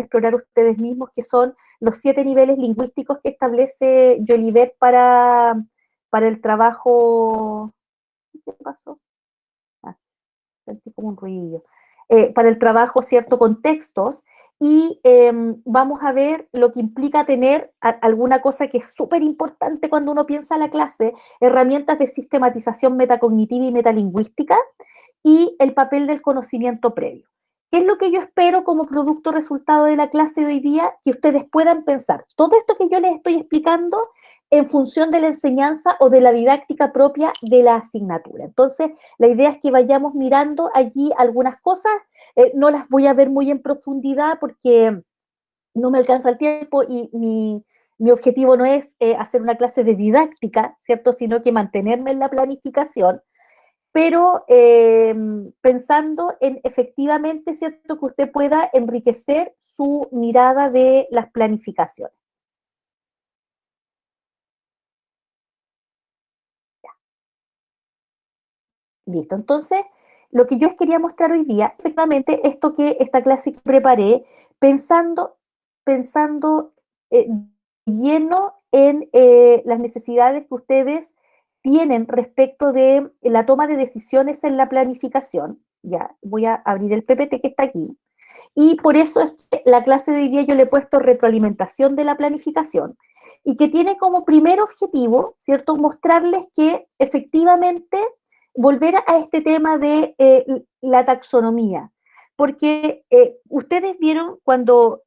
explorar ustedes mismos, que son los 7 niveles lingüísticos que establece Jolivet para el trabajo. ¿Qué pasó? Sentí como un ruidillo. Para el trabajo, cierto, con textos, y vamos a ver lo que implica tener alguna cosa que es súper importante cuando uno piensa la clase, herramientas de sistematización metacognitiva y metalingüística, y el papel del conocimiento previo. ¿Qué es lo que yo espero como producto resultado de la clase de hoy día? Que ustedes puedan pensar todo esto que yo les estoy explicando en función de la enseñanza o de la didáctica propia de la asignatura. Entonces, la idea es que vayamos mirando allí algunas cosas, no las voy a ver muy en profundidad porque no me alcanza el tiempo y mi objetivo no es hacer una clase de didáctica, ¿cierto? Sino que mantenerme en la planificación, pero pensando en efectivamente, ¿cierto?, que usted pueda enriquecer su mirada de las planificaciones. Listo, entonces, lo que yo les quería mostrar hoy día, efectivamente, esta clase que preparé, pensando eh, lleno en las necesidades que ustedes tienen respecto de la toma de decisiones en la planificación. Ya, voy a abrir el PPT que está aquí. Y por eso es que la clase de hoy día yo le he puesto retroalimentación de la planificación, y que tiene como primer objetivo, ¿cierto?, mostrarles que efectivamente volver a este tema de la taxonomía, porque ustedes vieron cuando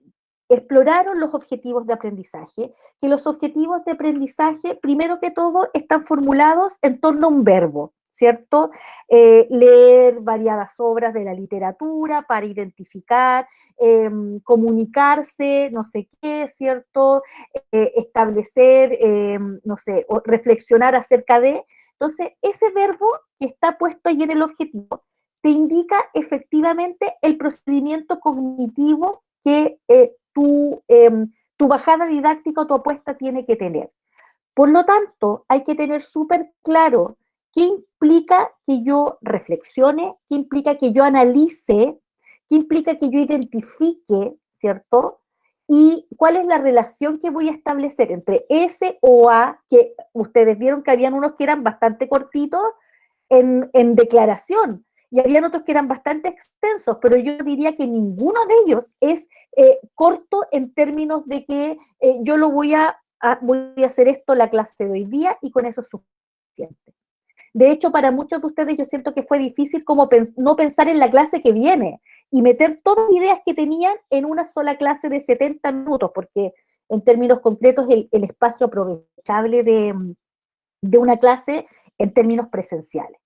exploraron los objetivos de aprendizaje, que los objetivos de aprendizaje, primero que todo, están formulados en torno a un verbo, ¿cierto? Leer variadas obras de la literatura para identificar, comunicarse, no sé qué, ¿cierto? Establecer, no sé, o reflexionar acerca de. Entonces, ese verbo que está puesto ahí en el objetivo te indica efectivamente el procedimiento cognitivo que tu bajada didáctica o tu apuesta tiene que tener. Por lo tanto, hay que tener súper claro qué implica que yo reflexione, qué implica que yo analice, qué implica que yo identifique, ¿cierto? Y cuál es la relación que voy a establecer entre S o A, que ustedes vieron que habían unos que eran bastante cortitos en declaración, y habían otros que eran bastante extensos, pero yo diría que ninguno de ellos es corto en términos de que yo lo voy a hacer esto la clase de hoy día y con eso es suficiente. De hecho, para muchos de ustedes yo siento que fue difícil como no pensar en la clase que viene y meter todas las ideas que tenían en una sola clase de 70 minutos, porque en términos concretos el espacio aprovechable de una clase en términos presenciales.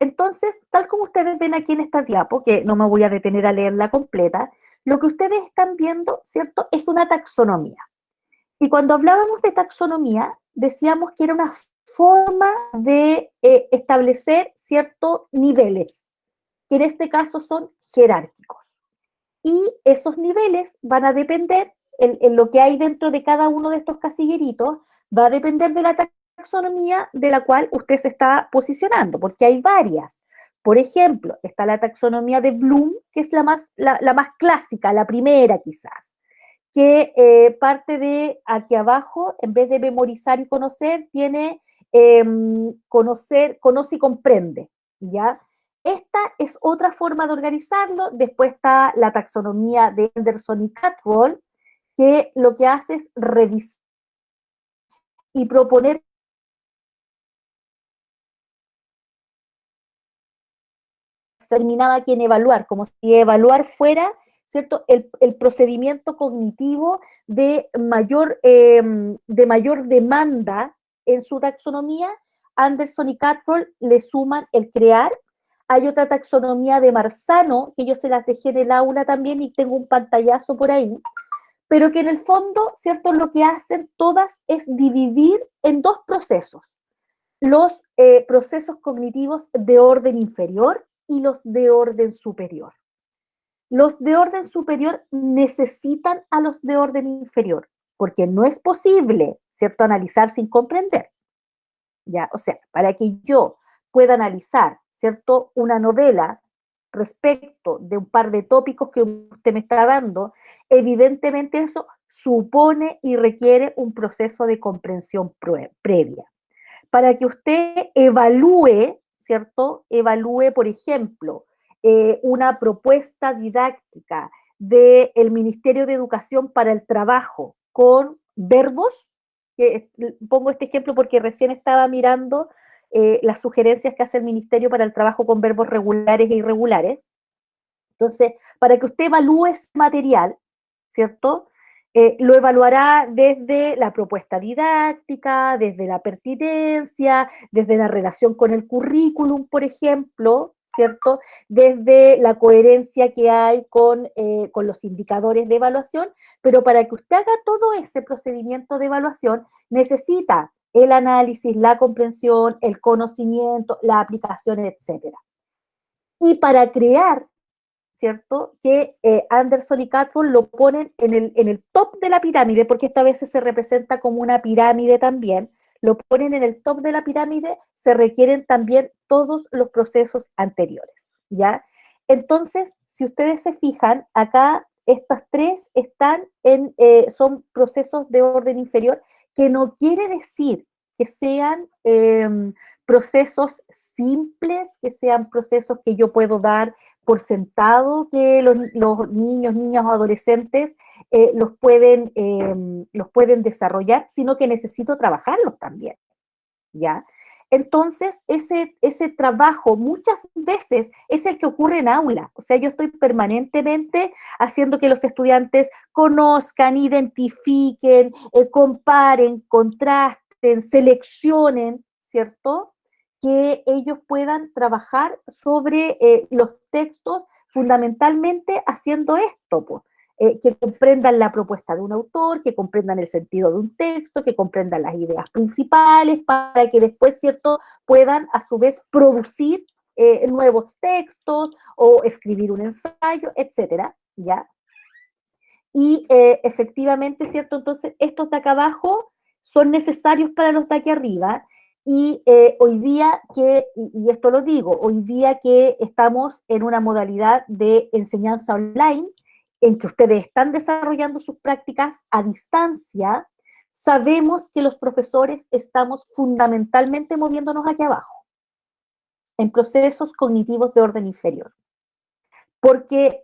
Entonces, tal como ustedes ven aquí en esta diapo, que no me voy a detener a leerla completa, lo que ustedes están viendo, ¿cierto?, es una taxonomía. Y cuando hablábamos de taxonomía, decíamos que era una forma de establecer ciertos niveles, que en este caso son jerárquicos. Y esos niveles van a depender, en lo que hay dentro de cada uno de estos casilleritos, va a depender de la taxonomía de la cual usted se está posicionando, porque hay varias. Por ejemplo, está la taxonomía de Bloom, que es la más clásica, la primera quizás, que parte de aquí abajo, en vez de memorizar y conocer, tiene conoce y comprende, ¿ya? Esta es otra forma de organizarlo. Después está la taxonomía de Anderson y Cattrall, que lo que hace es revisar y proponer determinada quien evaluar, como si evaluar fuera, ¿cierto?, el procedimiento cognitivo de mayor demanda en su taxonomía. Anderson y Cattrall le suman el crear. Hay otra taxonomía de Marzano, que yo se las dejé en el aula también y tengo un pantallazo por ahí, pero que en el fondo, ¿cierto?, lo que hacen todas es dividir en dos procesos: los procesos cognitivos de orden inferior y los de orden superior. Los de orden superior necesitan a los de orden inferior, porque no es posible, ¿cierto?, analizar sin comprender. ¿Ya? O sea, para que yo pueda analizar, ¿cierto?, una novela respecto de un par de tópicos que usted me está dando, evidentemente eso supone y requiere un proceso de comprensión previa. Para que usted evalúe, ¿cierto? Evalúe, por ejemplo, una propuesta didáctica del Ministerio de Educación para el trabajo con verbos, que pongo este ejemplo porque recién estaba mirando las sugerencias que hace el Ministerio para el Trabajo con verbos regulares e irregulares. Entonces, para que usted evalúe ese material, ¿cierto? Lo evaluará desde la propuesta didáctica, desde la pertinencia, desde la relación con el currículum, por ejemplo, ¿cierto? Desde la coherencia que hay con los indicadores de evaluación, pero para que usted haga todo ese procedimiento de evaluación, necesita el análisis, la comprensión, el conocimiento, la aplicación, etcétera. Y para crear, ¿cierto? Que Anderson y Catford lo ponen en el top de la pirámide, porque esta vez se representa como una pirámide también, lo ponen en el top de la pirámide, se requieren también todos los procesos anteriores, ¿ya? Entonces, si ustedes se fijan, acá estas tres son procesos de orden inferior, que no quiere decir que sean procesos simples, que sean procesos que yo puedo dar por sentado que los niños, niñas o adolescentes los pueden desarrollar, sino que necesito trabajarlos también, ¿ya? Entonces, ese trabajo muchas veces es el que ocurre en aula. O sea, yo estoy permanentemente haciendo que los estudiantes conozcan, identifiquen, comparen, contrasten, seleccionen, ¿cierto? Que ellos puedan trabajar sobre los textos fundamentalmente haciendo esto, pues, que comprendan la propuesta de un autor, que comprendan el sentido de un texto, que comprendan las ideas principales, para que después, ¿cierto?, puedan a su vez producir nuevos textos o escribir un ensayo, etcétera, ¿ya? Y efectivamente, ¿cierto? Entonces, estos de acá abajo son necesarios para los de aquí arriba. Y hoy día y esto lo digo, hoy día que estamos en una modalidad de enseñanza online, en que ustedes están desarrollando sus prácticas a distancia, sabemos que los profesores estamos fundamentalmente moviéndonos aquí abajo, en procesos cognitivos de orden inferior, porque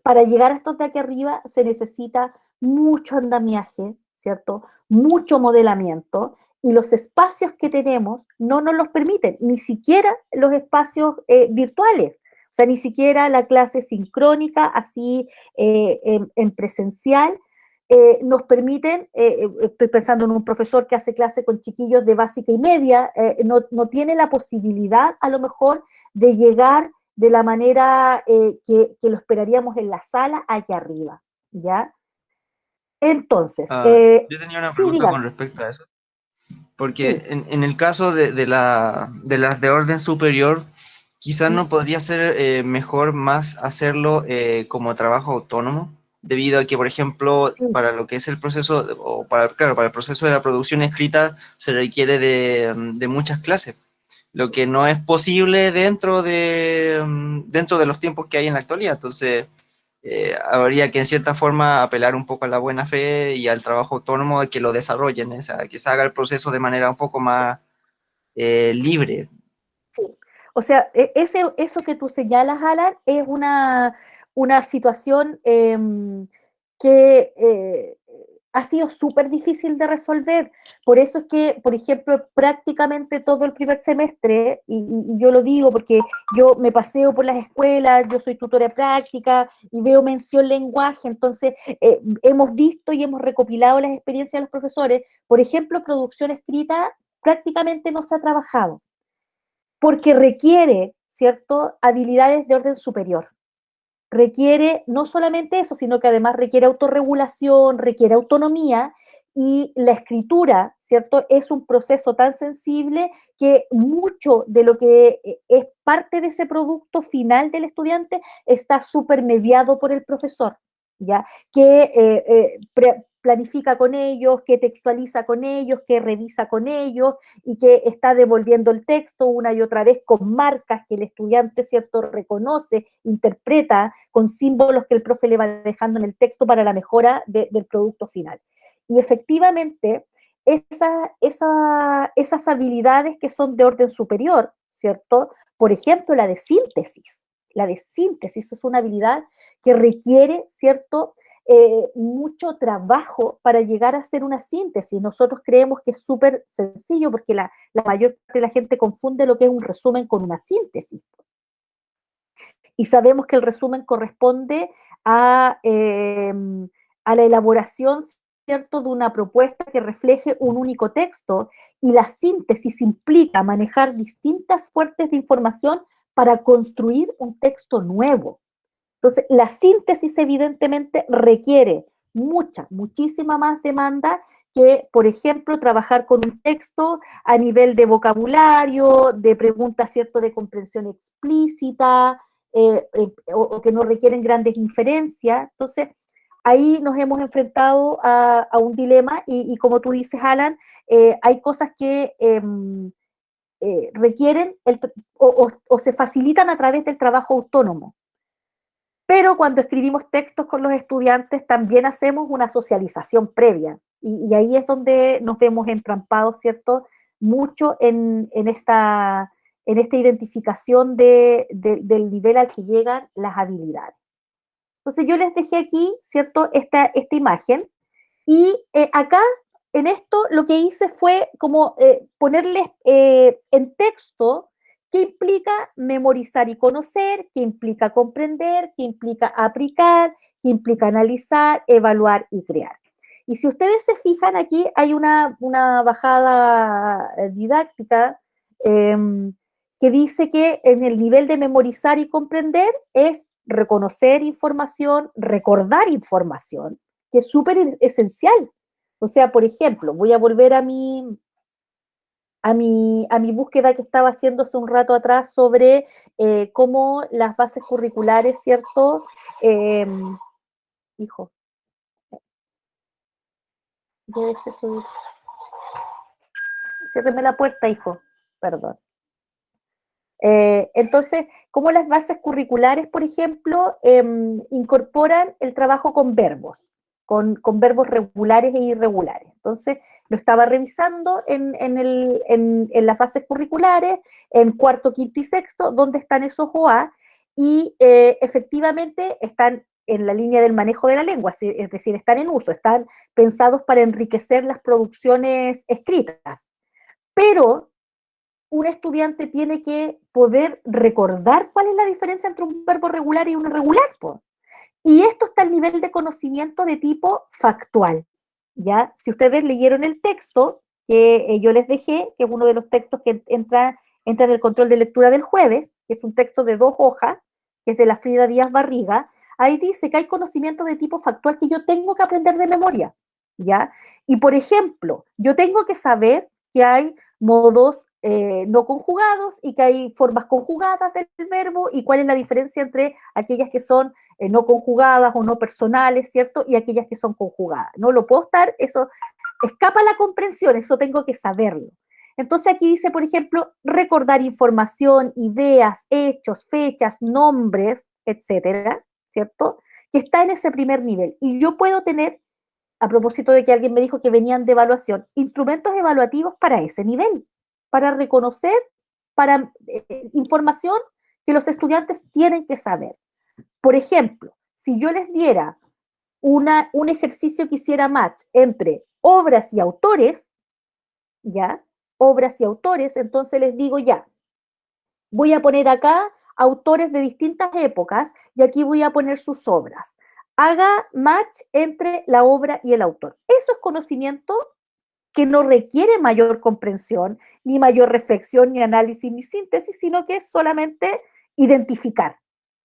para llegar a estos de aquí arriba se necesita mucho andamiaje, ¿cierto? Mucho modelamiento, y los espacios que tenemos no nos los permiten, ni siquiera los espacios virtuales, o sea, ni siquiera la clase sincrónica, así en presencial, nos permiten, estoy pensando en un profesor que hace clase con chiquillos de básica y media, no tiene la posibilidad a lo mejor de llegar de la manera que lo esperaríamos en la sala aquí arriba, ¿ya? Entonces, Yo tenía una sí, pregunta dígame, con respecto a eso, porque sí. en el caso de las de orden superior, quizás ¿Mm? no podría ser mejor más hacerlo como trabajo autónomo, debido a que, por ejemplo, Sí, para lo que es el proceso, o para, claro, para el proceso de la producción escrita se requiere de muchas clases, lo que no es posible dentro de los tiempos que hay en la actualidad. Entonces, habría que en cierta forma apelar un poco a la buena fe y al trabajo autónomo de que lo desarrollen, o sea, que se haga el proceso de manera un poco más libre. sí. O sea, eso que tú señalas, Alan, es una situación que ha sido súper difícil de resolver. Por eso es que, por ejemplo, prácticamente todo el primer semestre, y yo lo digo porque yo me paseo por las escuelas, yo soy tutora práctica y veo mención lenguaje, entonces hemos visto y hemos recopilado las experiencias de los profesores. Por ejemplo, producción escrita prácticamente no se ha trabajado porque requiere, ¿cierto?, habilidades de orden superior. Requiere no solamente eso, sino que además requiere autorregulación, requiere autonomía, y la escritura, ¿cierto?, es un proceso tan sensible que mucho de lo que es parte de ese producto final del estudiante está supermediado por el profesor, ¿ya? Que planifica con ellos, que textualiza con ellos, que revisa con ellos y que está devolviendo el texto una y otra vez con marcas que el estudiante, ¿cierto?, reconoce, interpreta con símbolos que el profe le va dejando en el texto para la mejora del producto final. Y efectivamente, esas habilidades que son de orden superior, ¿cierto? Por ejemplo, la de síntesis. La de síntesis es una habilidad que requiere, ¿cierto?, mucho trabajo para llegar a hacer una síntesis. Nosotros creemos que es súper sencillo porque la mayor parte de la gente confunde lo que es un resumen con una síntesis. Y sabemos que el resumen corresponde a la elaboración, ¿cierto?, de una propuesta que refleje un único texto, y la síntesis implica manejar distintas fuentes de información para construir un texto nuevo. Entonces, la síntesis evidentemente requiere muchísima más demanda que, por ejemplo, trabajar con un texto a nivel de vocabulario, de preguntas, ¿cierto?, de comprensión explícita, o que no requieren grandes inferencias. Entonces, ahí nos hemos enfrentado a un dilema y como tú dices, Alan, hay cosas que requieren o se facilitan a través del trabajo autónomo. Pero cuando escribimos textos con los estudiantes también hacemos una socialización previa y ahí es donde nos vemos entrampados, ¿cierto? Mucho en esta identificación del nivel al que llegan las habilidades. Entonces yo les dejé aquí, ¿cierto?, esta imagen y acá en esto lo que hice fue como ponerles en texto qué implica memorizar y conocer, qué implica comprender, qué implica aplicar, qué implica analizar, evaluar y crear. Y si ustedes se fijan aquí hay una bajada didáctica eh, que dice que en el nivel de memorizar y comprender es reconocer información, recordar información, que es súper esencial. O sea, por ejemplo, voy a volver a mi búsqueda que estaba haciendo hace un rato atrás sobre cómo las bases curriculares, ¿cierto? Eh, hijo, ciérreme la puerta, hijo, perdón. Entonces, cómo las bases curriculares, por ejemplo, incorporan el trabajo con verbos, con verbos regulares e irregulares. Entonces, lo estaba revisando en las bases curriculares, en cuarto, quinto y sexto, donde están esos OA, y efectivamente están en la línea del manejo de la lengua, es decir, están en uso, están pensados para enriquecer las producciones escritas. Pero un estudiante tiene que poder recordar cuál es la diferencia entre un verbo regular y un irregular, po. Y esto está al nivel de conocimiento de tipo factual, ¿ya? Si ustedes leyeron el texto que yo les dejé, que es uno de los textos que entra en el control de lectura del jueves, que es un texto de 2 hojas, que es de la Frida Díaz Barriga, ahí dice que hay conocimiento de tipo factual que yo tengo que aprender de memoria, ¿ya? Y por ejemplo, yo tengo que saber que hay modos no conjugados y que hay formas conjugadas del verbo y cuál es la diferencia entre aquellas que son no conjugadas o no personales, ¿cierto? Y aquellas que son conjugadas. No lo puedo estar, eso escapa a la comprensión, eso tengo que saberlo. Entonces aquí dice, por ejemplo, recordar información, ideas, hechos, fechas, nombres, etcétera, ¿cierto? Que está en ese primer nivel. Y yo puedo tener, a propósito de que alguien me dijo que venían de evaluación, instrumentos evaluativos para ese nivel, para reconocer, para información que los estudiantes tienen que saber. Por ejemplo, si yo les diera un ejercicio que hiciera match entre obras y autores, ¿ya? Obras y autores, entonces les digo ya, voy a poner acá autores de distintas épocas y aquí voy a poner sus obras. Haga match entre la obra y el autor. Eso es conocimiento que no requiere mayor comprensión, ni mayor reflexión, ni análisis, ni síntesis, sino que es solamente identificar,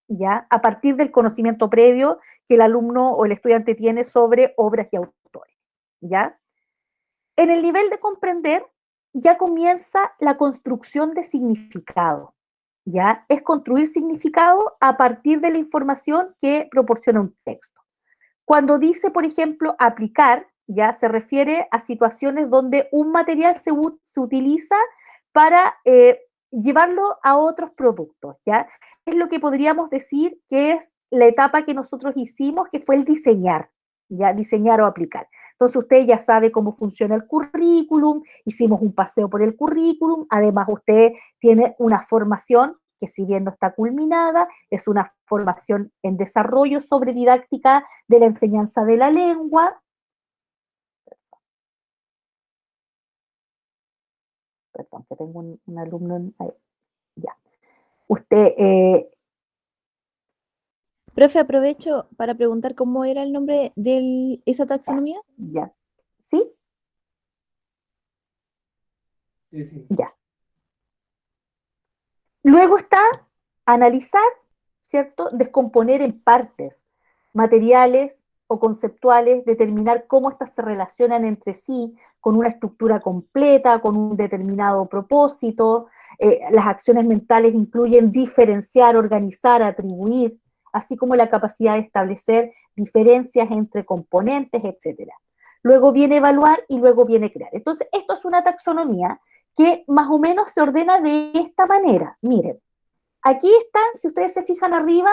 ¿ya? A partir del conocimiento previo que el alumno o el estudiante tiene sobre obras y autores, ¿ya? En el nivel de comprender ya comienza la construcción de significado, ¿ya? Es construir significado a partir de la información que proporciona un texto. Cuando dice, por ejemplo, aplicar, ya se refiere a situaciones donde un material se utiliza para llevarlo a otros productos, ¿ya? Es lo que podríamos decir que es la etapa que nosotros hicimos, que fue el diseñar, ¿ya? Diseñar o aplicar. Entonces usted ya sabe cómo funciona el currículum, hicimos un paseo por el currículum, además usted tiene una formación que si bien no está culminada, es una formación en desarrollo sobre didáctica de la enseñanza de la lengua. Perdón, que tengo un alumno ahí. Ya. Usted, Profe, aprovecho para preguntar cómo era el nombre de esa taxonomía. ya. ¿Sí? Sí. Ya. Luego está analizar, ¿cierto? Descomponer en partes materiales o conceptuales, determinar cómo éstas se relacionan entre sí con una estructura completa, con un determinado propósito. Las acciones mentales incluyen diferenciar, organizar, atribuir, así como la capacidad de establecer diferencias entre componentes, etcétera. Luego viene evaluar y luego viene crear. Entonces, esto es una taxonomía que más o menos se ordena de esta manera. Miren, aquí están, si ustedes se fijan arriba,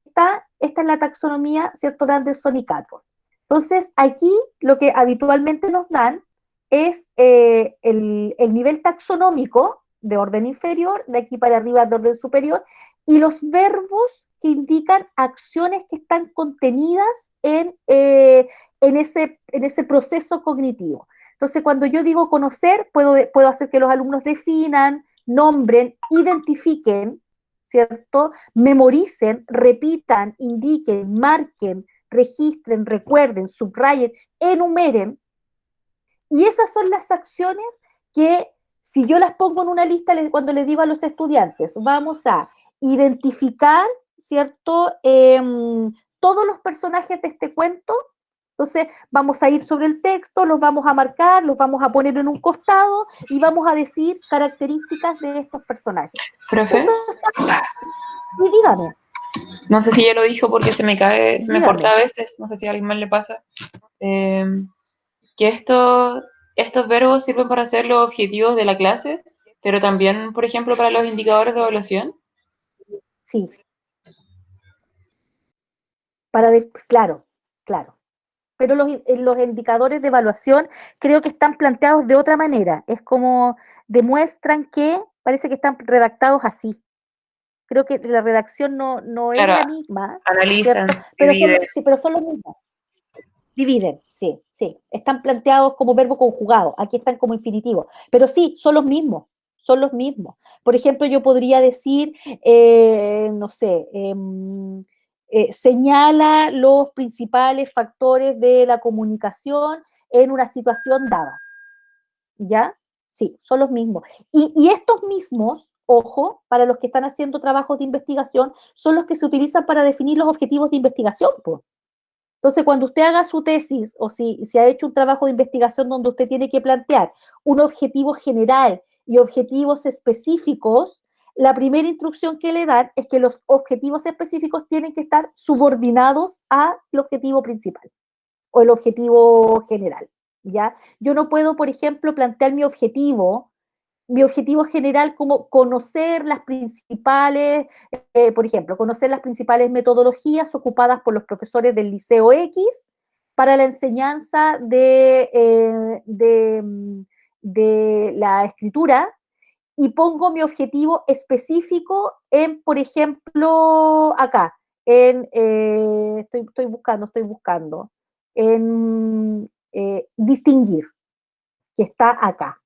esta es la taxonomía, ¿cierto?, de Anderson y Cadford. Entonces, aquí lo que habitualmente nos dan es el nivel taxonómico de orden inferior, de aquí para arriba de orden superior, y los verbos que indican acciones que están contenidas en ese proceso cognitivo. Entonces, cuando yo digo conocer, puedo hacer que los alumnos definan, nombren, identifiquen, ¿cierto? Memoricen, repitan, indiquen, marquen, registren, recuerden, subrayen, enumeren. Y esas son las acciones que, si yo las pongo en una lista, cuando les digo a los estudiantes, vamos a identificar, ¿cierto? Todos los personajes de este cuento. Entonces, vamos a ir sobre el texto, los vamos a marcar, los vamos a poner en un costado y vamos a decir características de estos personajes. Profe, Y dígame. no sé si ya lo dijo porque se me Dígame. corta a veces, no sé si a alguien más le pasa, que estos verbos sirven para hacer los objetivos de la clase, pero también, por ejemplo, para los indicadores de evaluación. Sí. Claro. Pero los indicadores de evaluación creo que están planteados de otra manera. Es como demuestran que parece que están redactados así. Creo que la redacción no es Claro, la misma, analizan, ¿cierto? Pero dividen. pero son los mismos. Dividen, sí. Están planteados como verbo conjugado. Aquí están como infinitivo. Pero sí, son los mismos. Por ejemplo, yo podría decir, no sé, señala los principales factores de la comunicación en una situación dada. ¿Ya? Sí, son los mismos. Y estos mismos, ojo, para los que están haciendo trabajos de investigación, son los que se utilizan para definir los objetivos de investigación, pues. Entonces, cuando usted haga su tesis o si ha hecho un trabajo de investigación donde usted tiene que plantear un objetivo general y objetivos específicos, la primera instrucción que le dan es que los objetivos específicos tienen que estar subordinados al objetivo principal o el objetivo general, ¿ya? Yo no puedo, por ejemplo, plantear mi objetivo general como conocer las principales, por ejemplo, conocer las principales metodologías ocupadas por los profesores del Liceo X para la enseñanza de la escritura, y pongo mi objetivo específico en, por ejemplo, acá, estoy buscando, en distinguir, que está acá.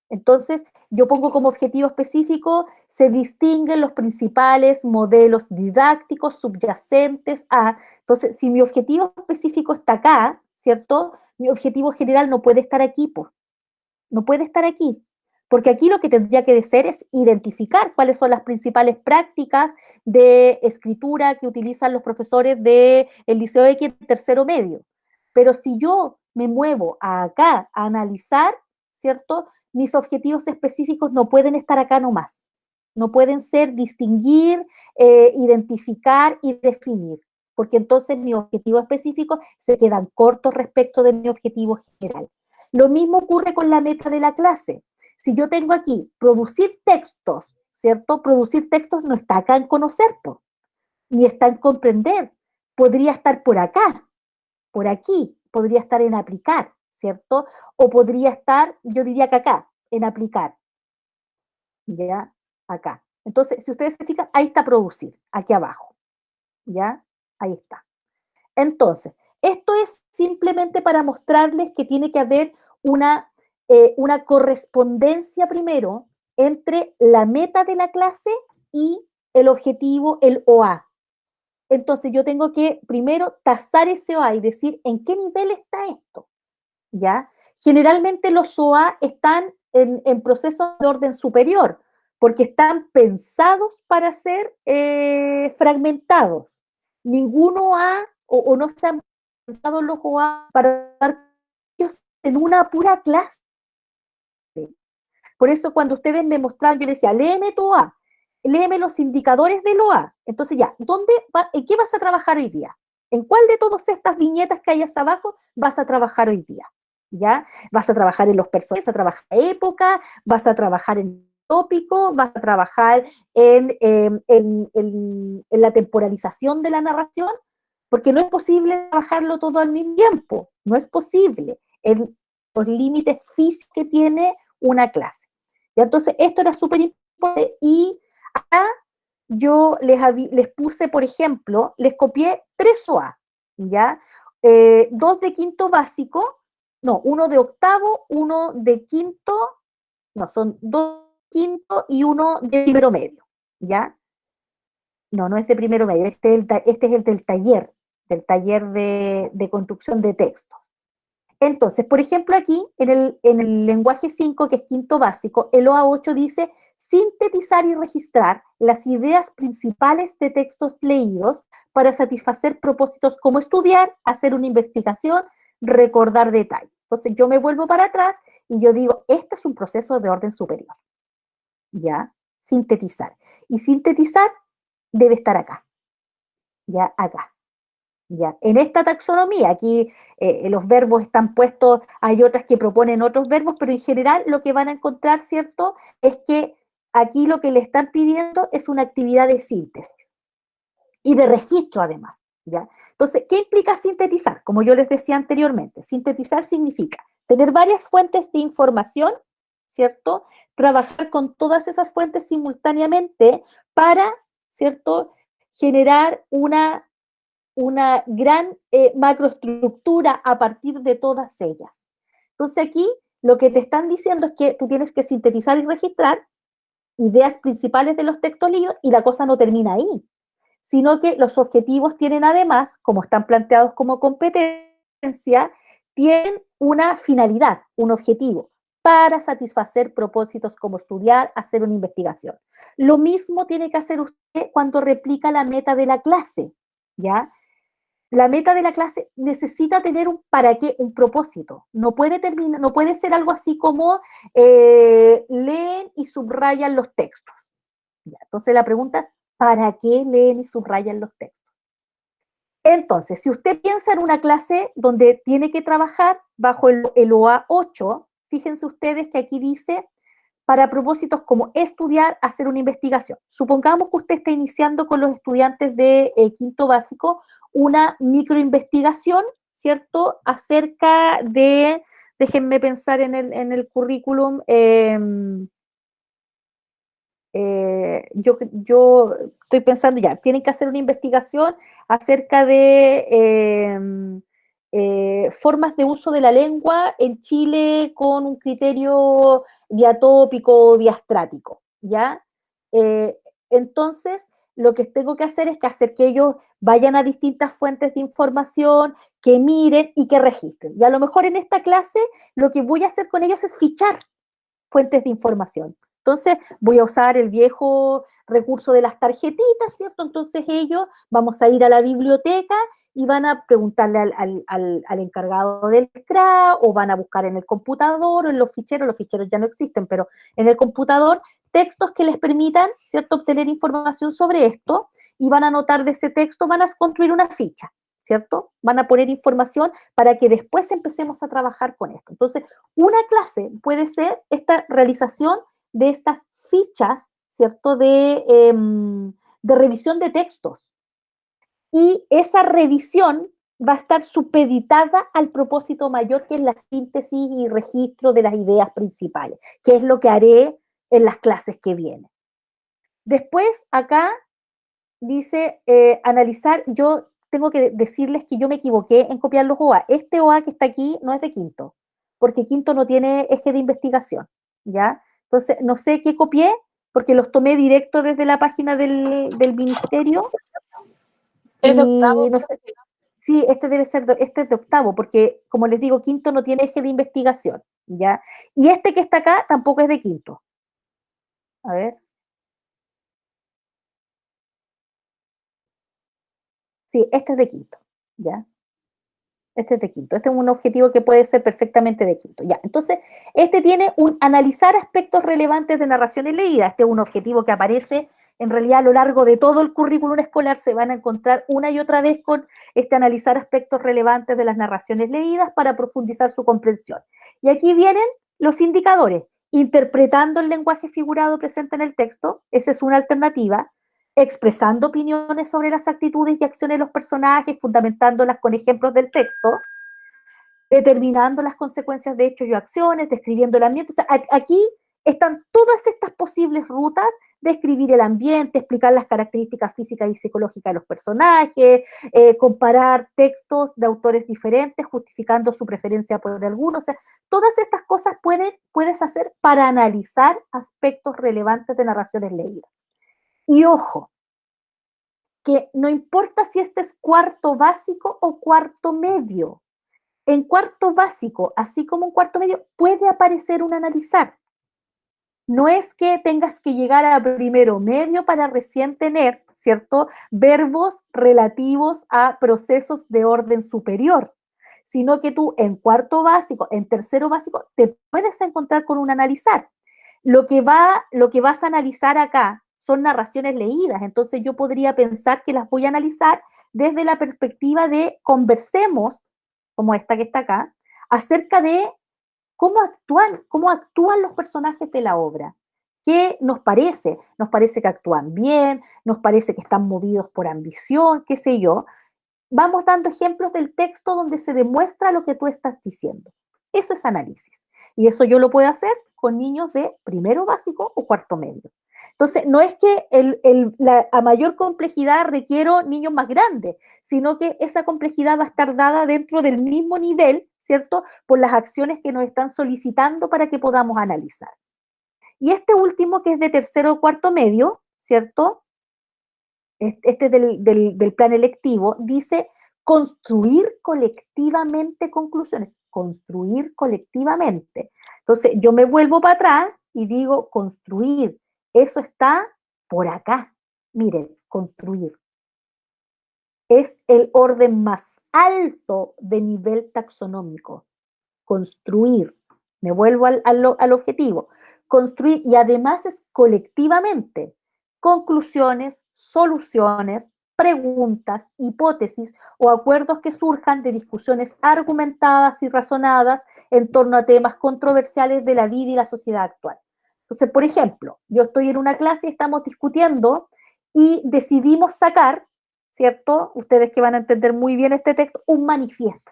Entonces, yo pongo como objetivo específico, se distinguen los principales modelos didácticos subyacentes a. Entonces, si mi objetivo específico está acá, ¿cierto? Mi objetivo general no puede estar aquí, pues. No puede estar aquí. Porque aquí lo que tendría que hacer es identificar cuáles son las principales prácticas de escritura que utilizan los profesores del Liceo X en tercero medio. Pero si yo me muevo acá a analizar, ¿cierto? Mis objetivos específicos no pueden estar acá nomás. No pueden ser distinguir, identificar y definir. porque entonces mis objetivos específicos se quedan cortos respecto de mi objetivo general. Lo mismo ocurre con la meta de la clase. Si yo tengo aquí producir textos, ¿cierto? Producir textos no está acá en conocer, ni está en comprender. Podría estar por acá, por aquí, podría estar en aplicar, ¿cierto? O podría estar, yo diría que acá, en aplicar, ¿ya? Acá. Entonces, si ustedes se fijan, ahí está producir, aquí abajo, ¿ya? Ahí está. Entonces, esto es simplemente para mostrarles que tiene que haber una correspondencia primero entre la meta de la clase y el objetivo, el OA. Entonces, yo tengo que primero tasar ese OA y decir en qué nivel está esto, ¿ya? Generalmente los OA están en procesos de orden superior, porque están pensados para ser fragmentados. Ninguno OA o no se han pensado los OA para dar ellos en una pura clase. Por eso cuando ustedes me mostraban, yo les decía, léeme tu OA, léeme los indicadores del OA. Entonces ya, ¿en qué vas a trabajar hoy día? ¿En cuál de todas estas viñetas que hay hacia abajo vas a trabajar hoy día? ¿Ya? Vas a trabajar en los personajes, vas a trabajar en época, vas a trabajar en tópico, vas a trabajar en la temporalización de la narración, porque no es posible trabajarlo todo al mismo tiempo, no es posible, en los límites físicos que tiene una clase. ¿Ya? Entonces, esto era súper importante y acá yo les puse, por ejemplo, les copié 3 OA, ¿ya? 2 de quinto básico, no, 1 de octavo, 1 de quinto, no, son 2 de quinto y 1 de primero medio, ¿ya? No, no es de primero medio, este es el del taller de construcción de texto. Entonces, por ejemplo, aquí en el lenguaje 5, que es quinto básico, el OA 8 dice sintetizar y registrar las ideas principales de textos leídos para satisfacer propósitos como estudiar, hacer una investigación, recordar detalles. Entonces, yo me vuelvo para atrás y yo digo, este es un proceso de orden superior. ¿Ya? Sintetizar. Y sintetizar debe estar acá. ¿Ya? Acá. ¿Ya? En esta taxonomía, aquí los verbos están puestos, hay otras que proponen otros verbos, pero en general lo que van a encontrar, ¿cierto?, es que aquí lo que le están pidiendo es una actividad de síntesis y de registro además, ¿ya? Entonces, ¿qué implica sintetizar? Como yo les decía anteriormente, sintetizar significa tener varias fuentes de información, ¿cierto?, trabajar con todas esas fuentes simultáneamente para, ¿cierto?, generar una gran macroestructura a partir de todas ellas. Entonces aquí lo que te están diciendo es que tú tienes que sintetizar y registrar ideas principales de los textos leídos y la cosa no termina ahí, sino que los objetivos tienen además, como están planteados como competencia, tienen una finalidad, un objetivo, para satisfacer propósitos como estudiar, hacer una investigación. Lo mismo tiene que hacer usted cuando replica la meta de la clase, ¿ya? La meta de la clase necesita tener un para qué, un propósito. No puede ser algo así como leen y subrayan los textos. Ya, entonces la pregunta es, ¿para qué leen y subrayan los textos? Entonces, si usted piensa en una clase donde tiene que trabajar bajo el OA 8, fíjense ustedes que aquí dice, para propósitos como estudiar, hacer una investigación. Supongamos que usted está iniciando con los estudiantes de quinto básico una microinvestigación, ¿cierto?, acerca de, déjenme pensar en el currículum, yo estoy pensando ya, tienen que hacer una investigación acerca de formas de uso de la lengua en Chile con un criterio diatópico o diastrático, ¿ya? Entonces, lo que tengo que hacer es que ellos vayan a distintas fuentes de información, que miren y que registren. Y a lo mejor en esta clase lo que voy a hacer con ellos es fichar fuentes de información. Entonces, voy a usar el viejo recurso de las tarjetitas, ¿cierto? Entonces ellos vamos a ir a la biblioteca y van a preguntarle al encargado del CRA o van a buscar en el computador o en los ficheros ya no existen, pero en el computador textos que les permitan, ¿cierto?, obtener información sobre esto y van a anotar de ese texto, van a construir una ficha, ¿cierto? Van a poner información para que después empecemos a trabajar con esto. Entonces, una clase puede ser esta realización de estas fichas, ¿cierto? De revisión de textos. Y esa revisión va a estar supeditada al propósito mayor, que es la síntesis y registro de las ideas principales, que es lo que haré en las clases que vienen. Después, acá dice analizar. Yo tengo que decirles que yo me equivoqué en copiar los OA. Este OA que está aquí no es de quinto, porque quinto no tiene eje de investigación, ¿ya? Entonces, no sé qué copié, porque los tomé directo desde la página del ministerio, Es de y octavo. no sé. Sí, este debe ser, este es de octavo, porque como les digo, quinto no tiene eje de investigación, ¿ya? Y este que está acá tampoco es de quinto. A ver. Sí, este es de quinto, ¿ya? Este es de quinto. Este es un objetivo que puede ser perfectamente de quinto, ¿ya? Entonces, este tiene un analizar aspectos relevantes de narraciones leídas. Este es un objetivo que aparece en realidad a lo largo de todo el currículum escolar. Se van a encontrar una y otra vez con este analizar aspectos relevantes de las narraciones leídas para profundizar su comprensión. Y aquí vienen los indicadores. Interpretando el lenguaje figurado presente en el texto, esa es una alternativa. Expresando opiniones sobre las actitudes y acciones de los personajes, fundamentándolas con ejemplos del texto, determinando las consecuencias de hechos y acciones, describiendo el ambiente. O sea, aquí están todas estas posibles rutas: describir el ambiente, explicar las características físicas y psicológicas de los personajes, comparar textos de autores diferentes, justificando su preferencia por alguno. O sea, todas estas cosas puedes hacer para analizar aspectos relevantes de narraciones leídas. Y ojo, que no importa si este es cuarto básico o cuarto medio. En cuarto básico, así como en cuarto medio, puede aparecer un analizar. No es que tengas que llegar a primero medio para recién tener, ¿cierto?, verbos relativos a procesos de orden superior, sino que tú en cuarto básico, en tercero básico, te puedes encontrar con un analizar. Lo que vas a analizar acá son narraciones leídas, entonces yo podría pensar que las voy a analizar desde la perspectiva de conversemos, como esta que está acá, acerca de cómo actúan los personajes de la obra. ¿Qué nos parece? Nos parece que actúan bien, nos parece que están movidos por ambición, qué sé yo. Vamos dando ejemplos del texto donde se demuestra lo que tú estás diciendo. Eso es análisis. Y eso yo lo puedo hacer con niños de primero básico o cuarto medio. Entonces, no es que a mayor complejidad requiero niños más grandes, sino que esa complejidad va a estar dada dentro del mismo nivel, ¿cierto?, por las acciones que nos están solicitando para que podamos analizar. Y este último, que es de tercero o cuarto medio, ¿cierto?, este del plan electivo, dice construir colectivamente conclusiones, construir colectivamente. Entonces, yo me vuelvo para atrás y digo construir. Eso está por acá. Miren, construir. Es el orden más alto de nivel taxonómico. Construir. Me vuelvo al objetivo. Construir, y además es colectivamente. Conclusiones, soluciones, preguntas, hipótesis o acuerdos que surjan de discusiones argumentadas y razonadas en torno a temas controversiales de la vida y la sociedad actual. Entonces, por ejemplo, yo estoy en una clase y estamos discutiendo y decidimos sacar, ¿cierto?, ustedes que van a entender muy bien este texto, un manifiesto.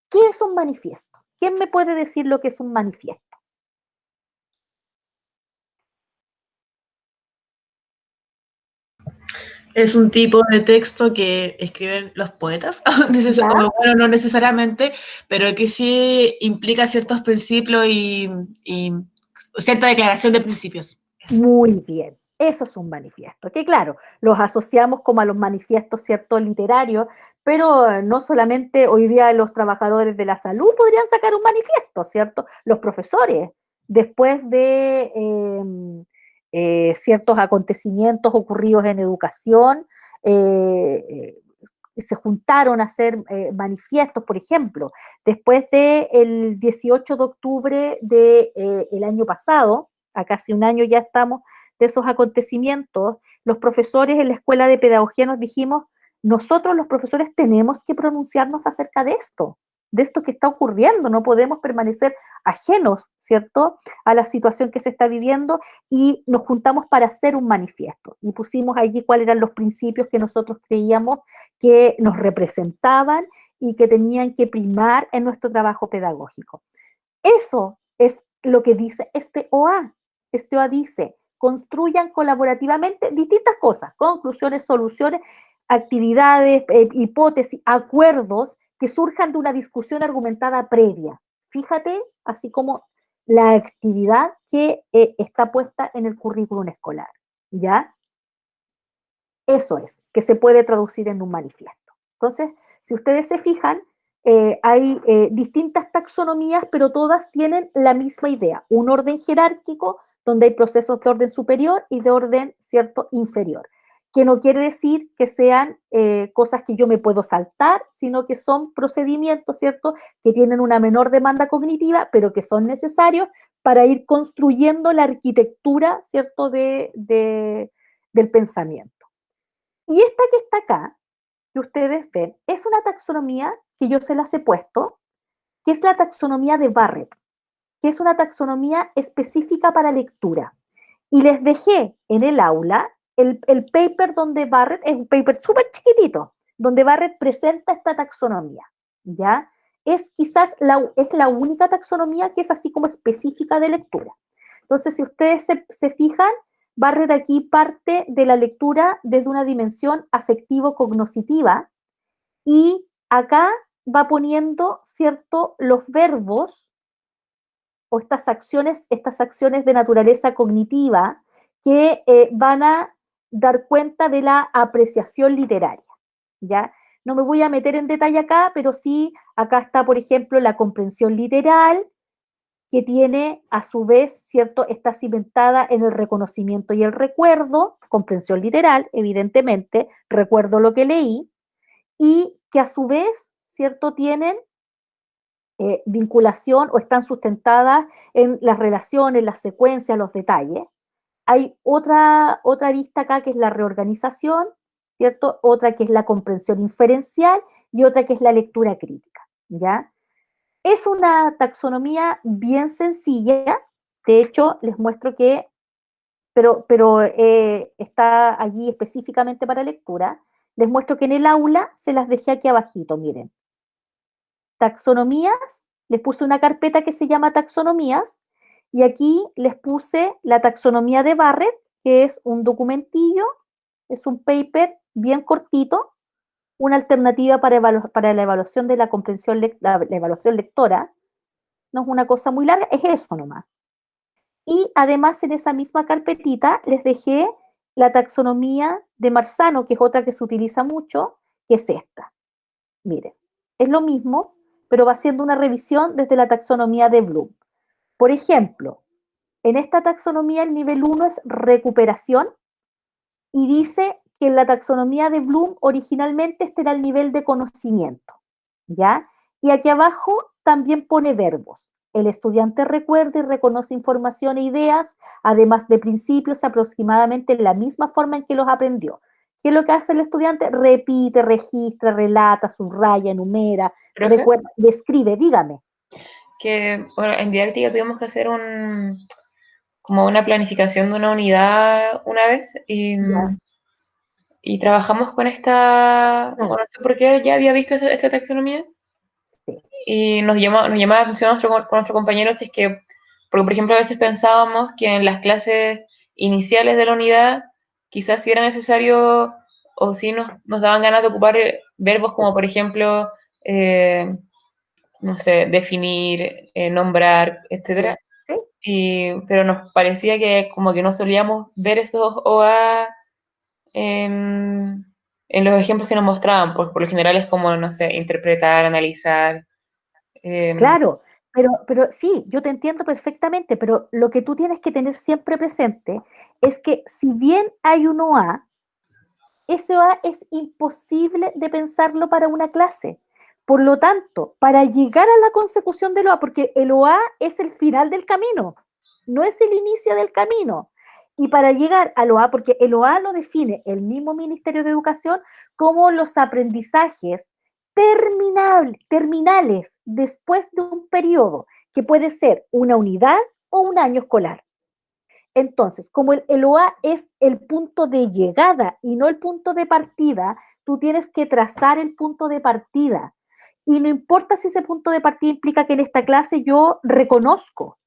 ¿Qué es un manifiesto? ¿Quién me puede decir lo que es un manifiesto? Es un tipo de texto que escriben los poetas, bueno, no necesariamente, pero que sí implica ciertos principios y cierta declaración de principios. Muy bien, eso es un manifiesto, que claro, los asociamos como a los manifiestos, ¿cierto?, literarios, pero no solamente hoy día los trabajadores de la salud podrían sacar un manifiesto, ¿cierto? Los profesores, después de ciertos acontecimientos ocurridos en educación, se juntaron a hacer manifiestos. Por ejemplo, después del 18 de octubre del año pasado, a casi un año ya estamos de esos acontecimientos, los profesores en la escuela de pedagogía nos dijimos, nosotros los profesores tenemos que pronunciarnos acerca de esto que está ocurriendo, no podemos permanecer ajenos, ¿cierto?, a la situación que se está viviendo, y nos juntamos para hacer un manifiesto y pusimos allí cuáles eran los principios que nosotros creíamos que nos representaban y que tenían que primar en nuestro trabajo pedagógico. Eso es lo que dice este OA. Este OA dice, construyan colaborativamente distintas cosas, conclusiones, soluciones, actividades, hipótesis, acuerdos que surjan de una discusión argumentada previa. Fíjate, así como la actividad que está puesta en el currículum escolar, ¿ya? Eso es, que se puede traducir en un manifiesto. Entonces, si ustedes se fijan, hay distintas taxonomías, pero todas tienen la misma idea, un orden jerárquico donde hay procesos de orden superior y de orden, ¿cierto?, inferior, que no quiere decir que sean cosas que yo me puedo saltar, sino que son procedimientos, ¿cierto?, que tienen una menor demanda cognitiva, pero que son necesarios para ir construyendo la arquitectura, ¿cierto?, del pensamiento. Y esta que está acá, que ustedes ven, es una taxonomía que yo se las he puesto, que es la taxonomía de Barrett, que es una taxonomía específica para lectura. Y les dejé en el aula el paper donde Barrett, es un paper súper chiquitito, donde Barrett presenta esta taxonomía, ¿ya? Es quizás es la única taxonomía que es así como específica de lectura. Entonces, si ustedes se fijan, Barrett aquí parte de la lectura desde una dimensión afectivo-cognoscitiva, y acá va poniendo, ¿cierto?, los verbos o estas acciones de naturaleza cognitiva que van a dar cuenta de la apreciación literaria, ¿ya? No me voy a meter en detalle acá, pero sí, acá está, por ejemplo, la comprensión literal, que tiene, a su vez, ¿cierto?, está cimentada en el reconocimiento y el recuerdo, comprensión literal, evidentemente, recuerdo lo que leí, y que a su vez, ¿cierto?, tienen vinculación o están sustentadas en las relaciones, las secuencias, los detalles. Hay otra arista acá que es la reorganización, ¿cierto? Otra que es la comprensión inferencial y otra que es la lectura crítica, ¿ya? Es una taxonomía bien sencilla, de hecho les muestro que, pero está allí específicamente para lectura, les muestro que en el aula se las dejé aquí abajito, miren. Taxonomías, les puse una carpeta que se llama taxonomías, y aquí les puse la taxonomía de Barrett, que es un documentillo, es un paper bien cortito, una alternativa para la evaluación de la comprensión, la evaluación lectora. No es una cosa muy larga, es eso nomás. Y además en esa misma carpetita les dejé la taxonomía de Marzano, que es otra que se utiliza mucho, que es esta. Miren, es lo mismo, pero va haciendo una revisión desde la taxonomía de Bloom. Por ejemplo, en esta taxonomía el nivel 1 es recuperación, y dice que en la taxonomía de Bloom originalmente este era el nivel de conocimiento, ¿ya? Y aquí abajo también pone verbos. El estudiante recuerda y reconoce información e ideas, además de principios, aproximadamente en la misma forma en que los aprendió. ¿Qué es lo que hace el estudiante? Repite, registra, relata, subraya, enumera, ¿Profe? recuerda, describe, dígame. Que bueno, en didáctica tuvimos que hacer como una planificación de una unidad una vez Ya. y trabajamos con esta, Claro. no sé por qué ya había visto esta taxonomía, Sí. y nos llamaba la atención con nuestro compañero si es que, porque por ejemplo a veces pensábamos que en las clases iniciales de la unidad quizás si era necesario o si nos daban ganas de ocupar verbos como por ejemplo, no sé, definir, nombrar, etcétera. Sí. Pero nos parecía que como que no solíamos ver esos OA en los ejemplos que nos mostraban, porque por lo general es como, no sé, interpretar, analizar. Claro, pero sí, yo te entiendo perfectamente, pero lo que tú tienes que tener siempre presente es que si bien hay un OA, ese OA es imposible de pensarlo para una clase. Por lo tanto, para llegar a la consecución del OA, porque el OA es el final del camino, no es el inicio del camino. Y para llegar al OA, porque el OA lo define el mismo Ministerio de Educación como los aprendizajes terminales después de un periodo, que puede ser una unidad o un año escolar. Entonces, como el OA es el punto de llegada y no el punto de partida, tú tienes que trazar el punto de partida. Y no importa si ese punto de partida implica que en esta clase yo reconozco,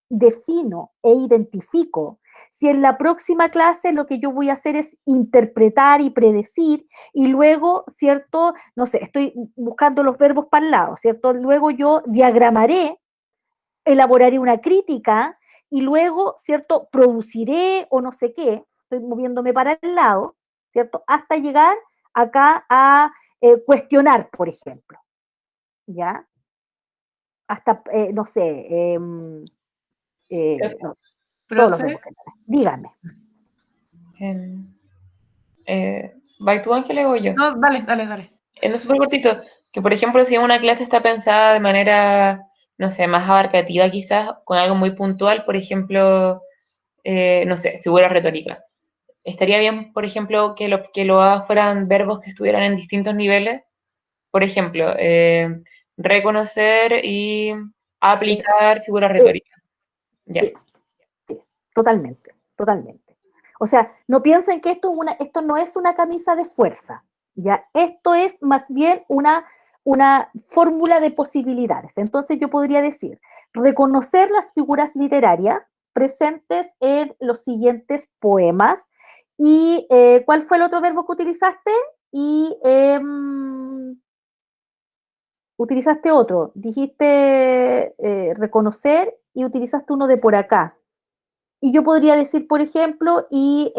defino e identifico. Si en la próxima clase lo que yo voy a hacer es interpretar y predecir, y luego, ¿cierto? No sé, estoy buscando los verbos para el lado, ¿cierto? Luego yo diagramaré, elaboraré una crítica, y luego, ¿cierto? Produciré o no sé qué, estoy moviéndome para el lado, ¿cierto? Hasta llegar acá a cuestionar, por ejemplo, ¿ya? Hasta, no sé, no, todos los Profe, verbos generales. Dígame. ¿Vai tú, Ángela, o yo? no, dale, dale, dale. Es súper cortito, que por ejemplo si una clase está pensada de manera, no sé, más abarcativa quizás, con algo muy puntual, por ejemplo, no sé, figura retórica. Estaría bien, por ejemplo, que lo A fueran verbos que estuvieran en distintos niveles. Por ejemplo, reconocer y aplicar figura Sí, retórica. Ya. sí, sí, totalmente, totalmente. O sea, no piensen que esto no es una camisa de fuerza, ¿ya? Esto es más bien una fórmula de posibilidades. Entonces yo podría decir, reconocer las figuras literarias presentes en los siguientes poemas. ¿Y cuál fue el otro verbo que utilizaste? Y utilizaste otro, dijiste reconocer y utilizaste uno de por acá. Y yo podría decir, por ejemplo, y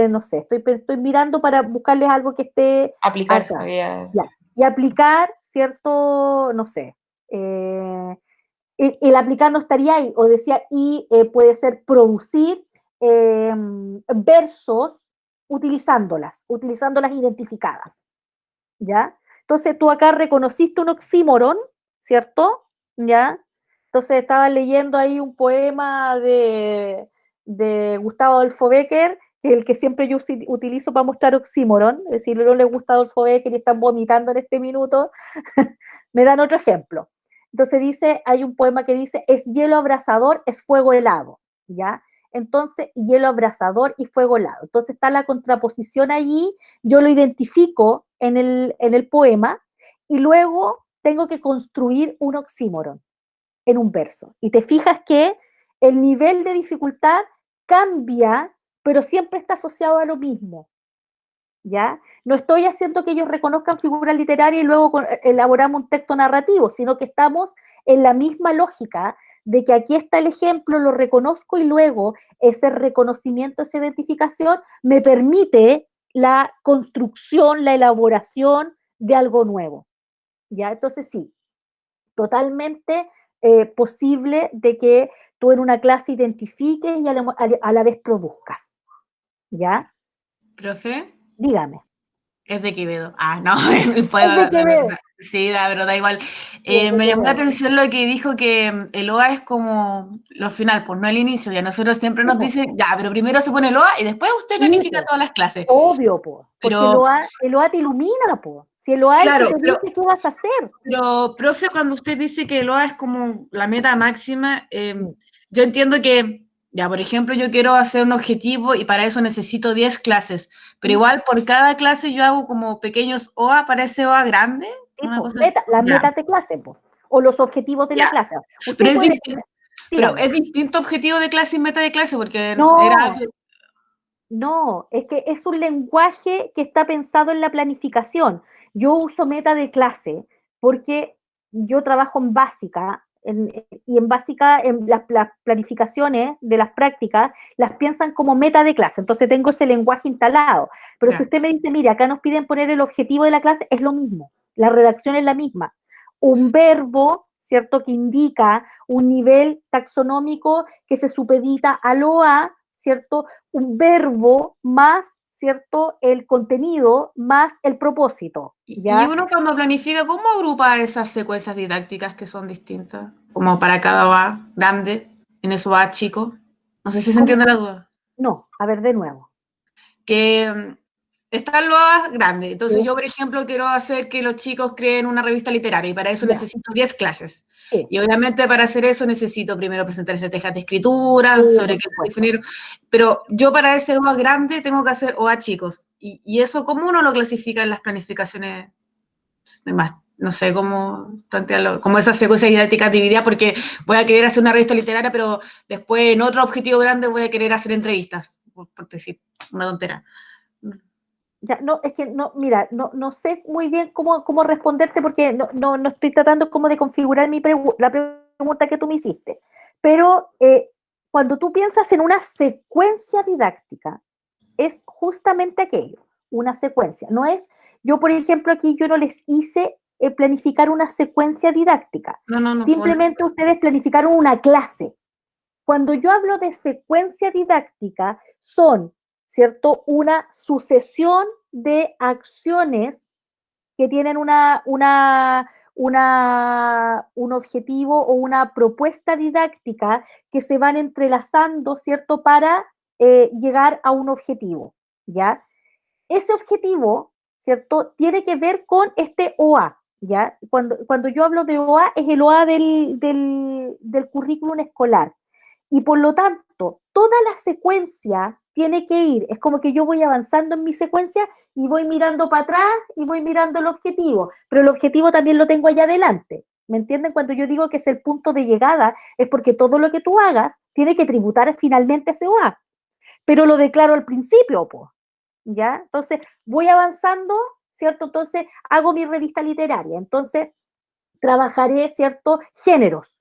no sé, estoy mirando para buscarles algo que esté Aplicar, acá. había Ya. Y aplicar, ¿cierto? No sé. El aplicar no estaría ahí, o decía, y puede ser producir versos utilizándolas identificadas. ¿Ya? Entonces tú acá reconociste un oxímoron, ¿cierto? ¿Ya? Entonces estaba leyendo ahí un poema de Gustavo Adolfo Bécquer, que es el que siempre yo utilizo para mostrar oxímoron, es decir, no le gusta Adolfo Bécquer y están vomitando en este minuto, me dan otro ejemplo. Entonces dice, hay un poema que dice, es hielo abrasador, es fuego helado, ¿ya? Entonces, hielo abrasador y fuego helado. Entonces está la contraposición allí, yo lo identifico en el poema y luego tengo que construir un oxímoron en un verso. Y te fijas que el nivel de dificultad cambia, pero siempre está asociado a lo mismo. ¿Ya? No estoy haciendo que ellos reconozcan figuras literarias y luego elaboramos un texto narrativo, sino que estamos en la misma lógica de que aquí está el ejemplo, lo reconozco y luego ese reconocimiento, esa identificación me permite la construcción, la elaboración de algo nuevo. ¿Ya? Entonces sí, totalmente posible de que tú en una clase identifiques y a la vez produzcas. ¿Ya? Profe, Dígame. es de Quevedo. Ah, no, el Es de poema, Quevedo. sí, pero da igual. Sí, es de Me llamó la Quevedo. atención lo que dijo que el OA es como lo final, pues no el inicio. Ya nosotros siempre Sí, nos po. dicen, ya, pero primero se pone el OA y después usted Sí, planifica po. todas las clases. Obvio, po. Porque Pero, el OA te ilumina, po. Si el OA es el que claro, te dice qué vas a hacer. pero, profe, cuando usted dice que el OA es como la meta máxima, Mm. yo entiendo que, ya, por ejemplo, yo quiero hacer un objetivo y para eso necesito 10 clases, pero igual por cada clase yo hago como pequeños OA para ese OA grande, Sí, una po. cosa, Las ya, metas de clase, po. O los objetivos de la ya. clase. Pero Usted es, puede, pero dígame. es distinto objetivo de clase y meta de clase, porque era No, algo, no, es que es un lenguaje que está pensado en la planificación. Yo uso meta de clase porque yo trabajo en básica y en básica en las planificaciones de las prácticas las piensan como meta de clase. Entonces tengo ese lenguaje instalado. Pero si ya. usted me dice, mira, acá nos piden poner el objetivo de la clase, es lo mismo. La redacción es la misma. Un verbo, ¿cierto?, que indica un nivel taxonómico que se supedita al OA, ¿cierto? Un verbo más, ¿cierto? El contenido más el propósito, Y ¿ya? uno cuando planifica, ¿cómo agrupa esas secuencias didácticas que son distintas? Como para cada OA grande, en eso OA chico. No sé si se ¿Cómo? entiende la duda. No, a ver, de nuevo. Que están los A grandes. Entonces Sí. yo, por ejemplo, quiero hacer que los chicos creen una revista literaria y para eso Ya. necesito 10 clases. Sí. Y obviamente para hacer eso necesito primero presentar estrategias de escritura, Sí, sobre por qué supuesto. definir. Pero yo para ese OA grande tengo que hacer OA chicos. Y eso, ¿cómo uno lo clasifica en las planificaciones demás? No sé cómo plantearlo, como esa secuencia didáctica dividida, porque voy a querer hacer una revista literaria, pero después en otro objetivo grande voy a querer hacer entrevistas, por decir una tontera. Ya, no, es que no, mira, no sé muy bien cómo responderte porque no estoy tratando como de configurar la pregunta que tú me hiciste. Pero cuando tú piensas en una secuencia didáctica, es justamente aquello, una secuencia. No es, yo por ejemplo aquí yo no les hice planificar una secuencia didáctica. No fue Simplemente ustedes planificaron una clase. Cuando yo hablo de secuencia didáctica, son, ¿cierto?, una sucesión de acciones que tienen un objetivo o una propuesta didáctica que se van entrelazando, ¿cierto?, para llegar a un objetivo, ¿ya? Ese objetivo, ¿cierto?, tiene que ver con este OA, ¿ya? Cuando yo hablo de OA, es el OA del currículum escolar. Y por lo tanto, toda la secuencia tiene que ir, es como que yo voy avanzando en mi secuencia y voy mirando para atrás y voy mirando el objetivo, pero el objetivo también lo tengo allá adelante. ¿Me entienden? Cuando yo digo que es el punto de llegada, es porque todo lo que tú hagas tiene que tributar finalmente a ese OA, pero lo declaro al principio, pues, ¿ya? Entonces, voy avanzando, ¿cierto? Entonces, hago mi revista literaria, entonces, trabajaré, ¿cierto? Géneros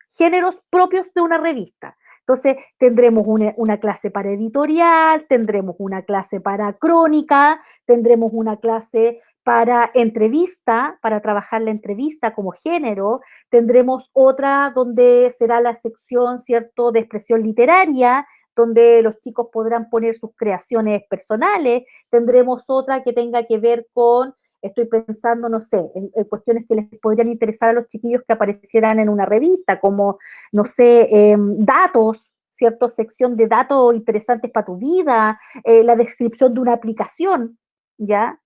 propios de una revista. Entonces, tendremos una clase para editorial, tendremos una clase para crónica, tendremos una clase para entrevista, para trabajar la entrevista como género, tendremos otra donde será la sección, ¿cierto?, de expresión literaria, donde los chicos podrán poner sus creaciones personales, tendremos otra que tenga que ver con estoy pensando, no sé, en cuestiones que les podrían interesar a los chiquillos que aparecieran en una revista, como, no sé, datos, ¿cierto? Sección de datos interesantes para tu vida, la descripción de una aplicación, ¿ya?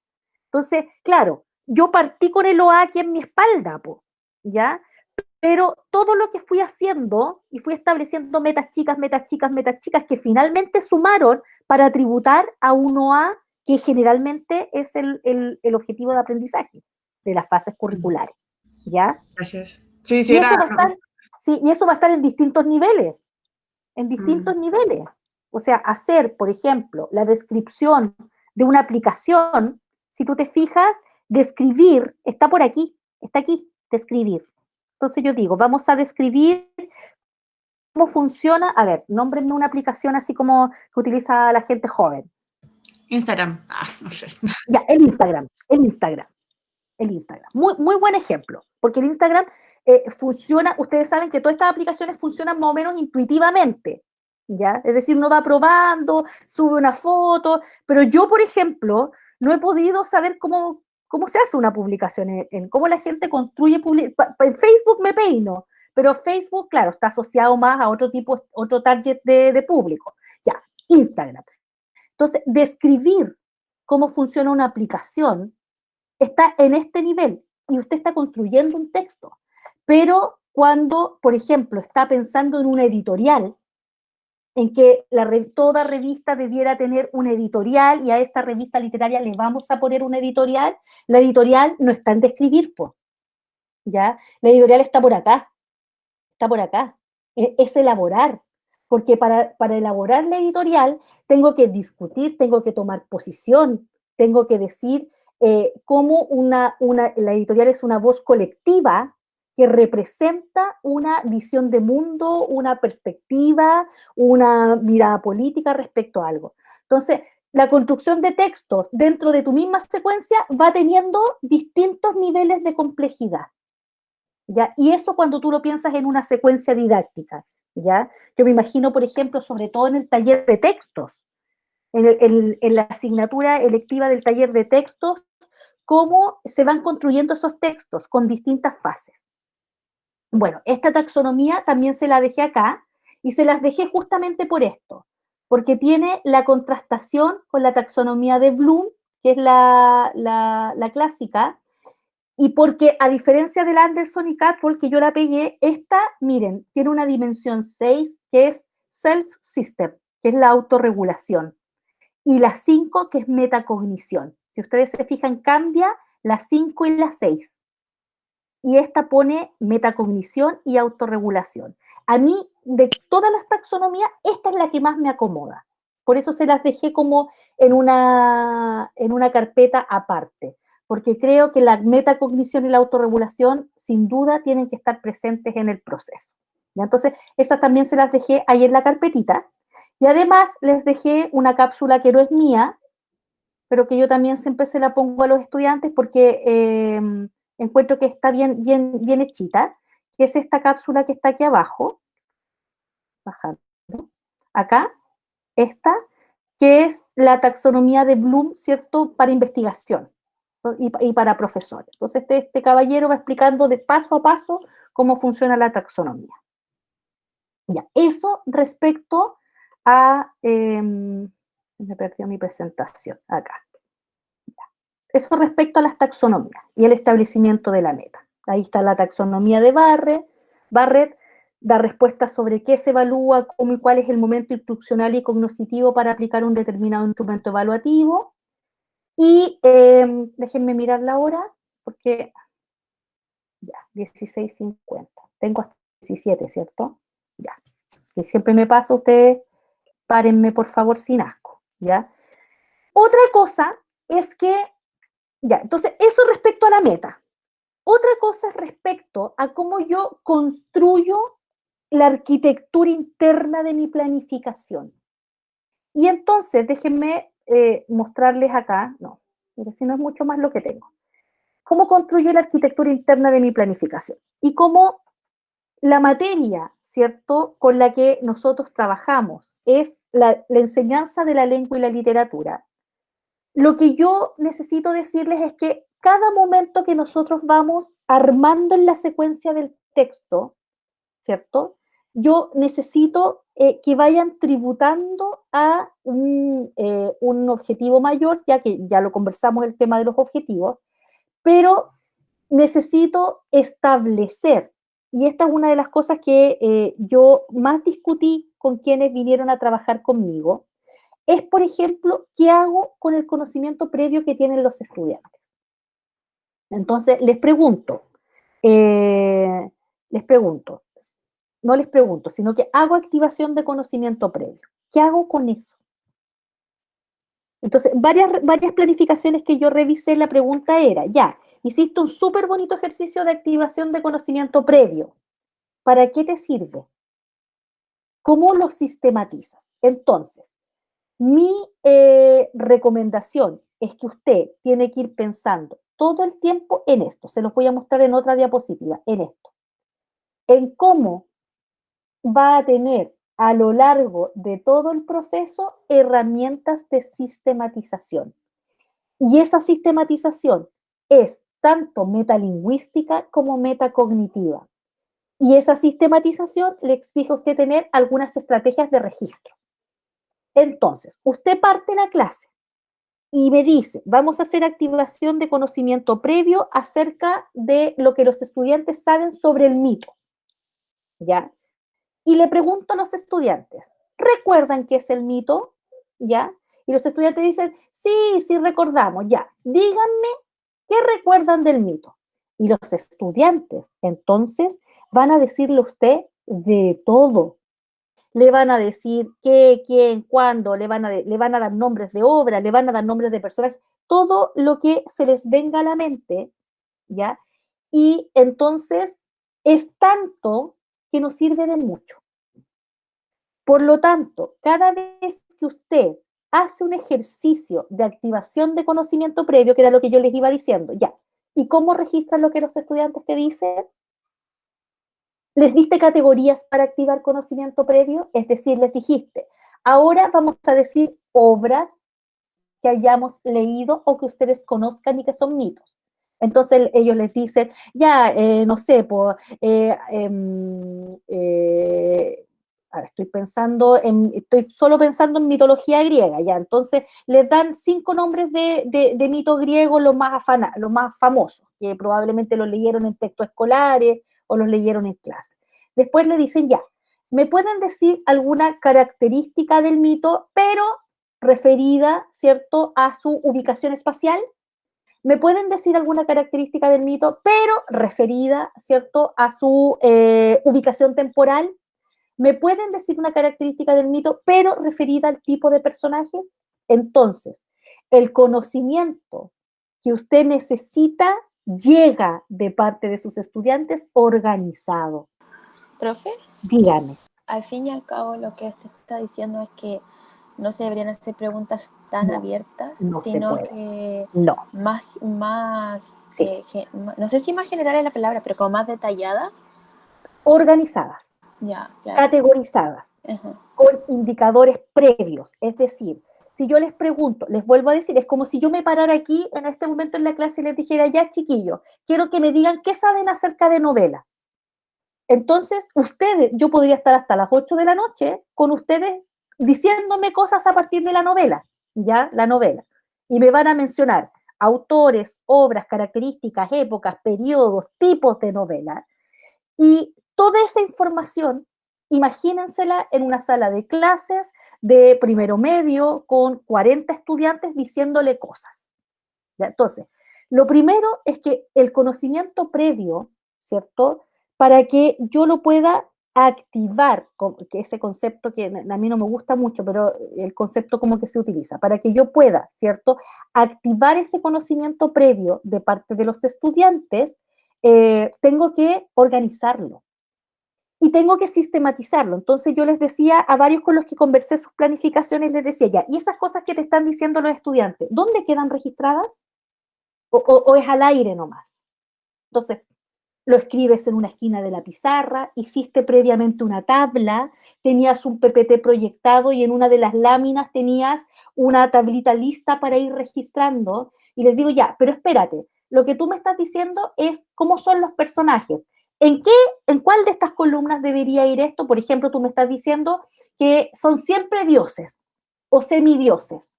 Entonces, claro, yo partí con el OA aquí en mi espalda, po, ¿ya? Pero todo lo que fui haciendo y fui estableciendo metas chicas, que finalmente sumaron para tributar a un OA que generalmente es el objetivo de aprendizaje de las fases curriculares, ¿ya? Gracias. Sí, sí, Y eso era. va a estar, sí, y eso va a estar en distintos niveles. O sea, hacer, por ejemplo, la descripción de una aplicación, si tú te fijas, describir, está por aquí, está aquí, describir. Entonces yo digo, vamos a describir cómo funciona, a ver, nómbrenme una aplicación así como que utiliza la gente joven. Instagram. No sé. Ya, el Instagram. Muy, muy buen ejemplo, porque el Instagram funciona, ustedes saben que todas estas aplicaciones funcionan más o menos intuitivamente, ¿ya? Es decir, uno va probando, sube una foto, pero yo, por ejemplo, no he podido saber cómo se hace una publicación, en cómo la gente construye en Facebook me peino, pero Facebook, claro, está asociado más a otro target de público. Ya, Instagram. Entonces, describir cómo funciona una aplicación está en este nivel y usted está construyendo un texto. Pero cuando, por ejemplo, está pensando en una editorial, en que toda revista debiera tener un editorial y a esta revista literaria le vamos a poner un editorial, la editorial no está en describir, pues, ¿ya? La editorial está por acá, es elaborar, porque para elaborar la editorial tengo que discutir, tengo que tomar posición, tengo que decir cómo la editorial es una voz colectiva que representa una visión de mundo, una perspectiva, una mirada política respecto a algo. Entonces, la construcción de textos dentro de tu misma secuencia va teniendo distintos niveles de complejidad. ¿Ya? Y eso cuando tú lo piensas en una secuencia didáctica, ¿ya? Yo me imagino, por ejemplo, sobre todo en el taller de textos, en la asignatura electiva del taller de textos, cómo se van construyendo esos textos con distintas fases. Bueno, esta taxonomía también se la dejé acá y se las dejé justamente por esto, porque tiene la contrastación con la taxonomía de Bloom, que es la clásica, y porque a diferencia de la Anderson y Catwall, que yo la pegué, esta, miren, tiene una dimensión 6, que es self-system, que es la autorregulación, y la 5, que es metacognición. Si ustedes se fijan, cambia la 5 y la 6. Y esta pone metacognición y autorregulación. A mí, de todas las taxonomías, esta es la que más me acomoda. Por eso se las dejé como en una carpeta aparte, porque creo que la metacognición y la autorregulación, sin duda, tienen que estar presentes en el proceso. ¿Ya? Entonces, esas también se las dejé ahí en la carpetita. Y además, les dejé una cápsula que no es mía, pero que yo también siempre se la pongo a los estudiantes porque encuentro que está bien hechita, que es esta cápsula que está aquí abajo, bajando, acá, esta, que es la taxonomía de Bloom, ¿cierto?, para investigación y para profesores. Entonces, este caballero va explicando de paso a paso cómo funciona la taxonomía. Ya, eso respecto a... me perdió mi presentación, acá. Ya. Eso respecto a las taxonomías y el establecimiento de la meta. Ahí está la taxonomía de Barrett da respuestas sobre qué se evalúa, cómo y cuál es el momento instruccional y cognoscitivo para aplicar un determinado instrumento evaluativo. Y déjenme mirar la hora, porque ya, 16:50. Tengo hasta 17, ¿cierto? Ya. Y siempre me pasa, ustedes párenme por favor sin asco, ¿ya? Otra cosa es que, ya, entonces eso respecto a la meta. Otra cosa es respecto a cómo yo construyo la arquitectura interna de mi planificación. Y entonces, déjenme mostrarles acá, no, mira, si no es mucho más lo que tengo. ¿Cómo construyo la arquitectura interna de mi planificación? Y cómo la materia, ¿cierto?, con la que nosotros trabajamos es la enseñanza de la lengua y la literatura. Lo que yo necesito decirles es que cada momento que nosotros vamos armando en la secuencia del texto, ¿cierto?, yo necesito que vayan tributando a un objetivo mayor, ya que ya lo conversamos el tema de los objetivos, pero necesito establecer, y esta es una de las cosas que yo más discutí con quienes vinieron a trabajar conmigo, es, por ejemplo, ¿qué hago con el conocimiento previo que tienen los estudiantes? Entonces, no les pregunto, sino que hago activación de conocimiento previo. ¿Qué hago con eso? Entonces, varias planificaciones que yo revisé, la pregunta era, ya, hiciste un súper bonito ejercicio de activación de conocimiento previo. ¿Para qué te sirve? ¿Cómo lo sistematizas? Entonces, mi recomendación es que usted tiene que ir pensando todo el tiempo en esto. Se los voy a mostrar en otra diapositiva, en esto. En cómo va a tener a lo largo de todo el proceso herramientas de sistematización. Y esa sistematización es tanto metalingüística como metacognitiva. Y esa sistematización le exige a usted tener algunas estrategias de registro. Entonces, usted parte la clase y me dice, vamos a hacer activación de conocimiento previo acerca de lo que los estudiantes saben sobre el mito. ¿Ya? Y le pregunto a los estudiantes, ¿recuerdan qué es el mito? ¿Ya? Y los estudiantes dicen, sí recordamos, ya. Díganme qué recuerdan del mito. Y los estudiantes, entonces, van a decirle a usted de todo. Le van a decir qué, quién, cuándo, le van a dar nombres de obras, le van a dar nombres de personajes, todo lo que se les venga a la mente, ¿ya? Y entonces es tanto que nos sirve de mucho. Por lo tanto, cada vez que usted hace un ejercicio de activación de conocimiento previo, que era lo que yo les iba diciendo, ya, ¿y cómo registran lo que los estudiantes te dicen? ¿Les diste categorías para activar conocimiento previo? Es decir, les dijiste, ahora vamos a decir obras que hayamos leído o que ustedes conozcan y que son mitos. Entonces ellos les dicen, ya, no sé, ahora estoy solo pensando en mitología griega, ya, entonces les dan 5 nombres de mitos griegos, los más famosos, que probablemente los leyeron en textos escolares o los leyeron en clase. Después le dicen, ya, ¿me pueden decir alguna característica del mito, pero referida, ¿cierto?, a su ubicación espacial? ¿Me pueden decir alguna característica del mito, pero referida, ¿cierto?, a su ubicación temporal? ¿Me pueden decir una característica del mito, pero referida al tipo de personajes? Entonces, el conocimiento que usted necesita llega de parte de sus estudiantes organizado. Profe, Dígame. al fin y al cabo lo que usted está diciendo es que no se deberían hacer preguntas tan No, abiertas, no se sino puede. que No. sí. No sé si más general es la palabra, pero como más detalladas. Organizadas, Ya, claro. categorizadas, Ajá. con indicadores previos. Es decir, si yo les pregunto, les vuelvo a decir, es como si yo me parara aquí en este momento en la clase y les dijera, ya chiquillos, quiero que me digan qué saben acerca de novela. Entonces, yo podría estar hasta las 8 de la noche con ustedes diciéndome cosas a partir de la novela, ¿ya? La novela. Y me van a mencionar autores, obras, características, épocas, periodos, tipos de novela. Y toda esa información, imagínensela en una sala de clases de primero medio con 40 estudiantes diciéndole cosas, ¿ya? Entonces, lo primero es que el conocimiento previo, ¿cierto?, para que yo lo pueda activar, que ese concepto que a mí no me gusta mucho, pero el concepto como que se utiliza, para que yo pueda, ¿cierto?, activar ese conocimiento previo de parte de los estudiantes, tengo que organizarlo y tengo que sistematizarlo. Entonces yo les decía a varios con los que conversé sus planificaciones, les decía ya, ¿y esas cosas que te están diciendo los estudiantes, dónde quedan registradas? ¿O es al aire nomás? Entonces, lo escribes en una esquina de la pizarra, hiciste previamente una tabla, tenías un PPT proyectado y en una de las láminas tenías una tablita lista para ir registrando. Y les digo, ya, pero espérate, lo que tú me estás diciendo es cómo son los personajes. ¿En cuál de estas columnas debería ir esto? Por ejemplo, tú me estás diciendo que son siempre dioses o semidioses.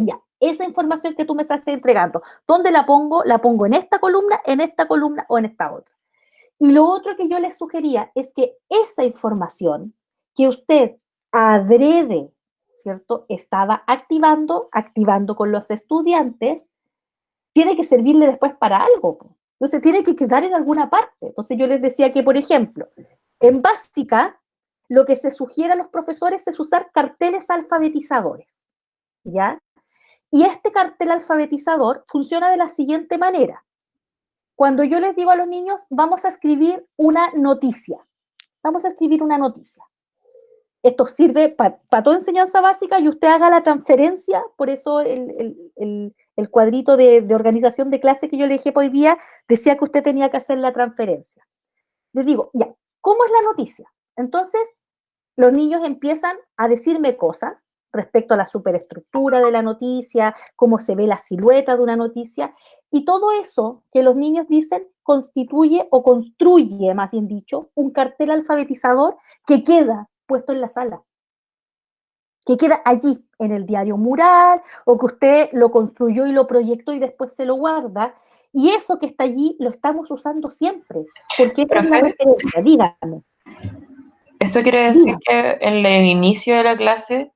Ya, esa información que tú me estás entregando, ¿dónde la pongo? La pongo en esta columna o en esta otra. Y lo otro que yo les sugería es que esa información que usted adrede, ¿cierto?, estaba activando con los estudiantes, tiene que servirle después para algo. Entonces tiene que quedar en alguna parte. Entonces yo les decía que, por ejemplo, en básica, lo que se sugiere a los profesores es usar carteles alfabetizadores, ¿ya? Y este cartel alfabetizador funciona de la siguiente manera. Cuando yo les digo a los niños, vamos a escribir una noticia. Vamos a escribir una noticia. Esto sirve para toda enseñanza básica y usted haga la transferencia, por eso el cuadrito de organización de clase que yo le dije hoy día decía que usted tenía que hacer la transferencia. Les digo, ya, ¿cómo es la noticia? Entonces, los niños empiezan a decirme cosas respecto a la superestructura de la noticia, cómo se ve la silueta de una noticia, y todo eso que los niños dicen constituye o construye, más bien dicho, un cartel alfabetizador que queda puesto en la sala, que queda allí en el diario mural, o que usted lo construyó y lo proyectó y después se lo guarda, y eso que está allí lo estamos usando siempre, porque es una referencia. Dígame. Eso quiere decir que en el inicio de la clase,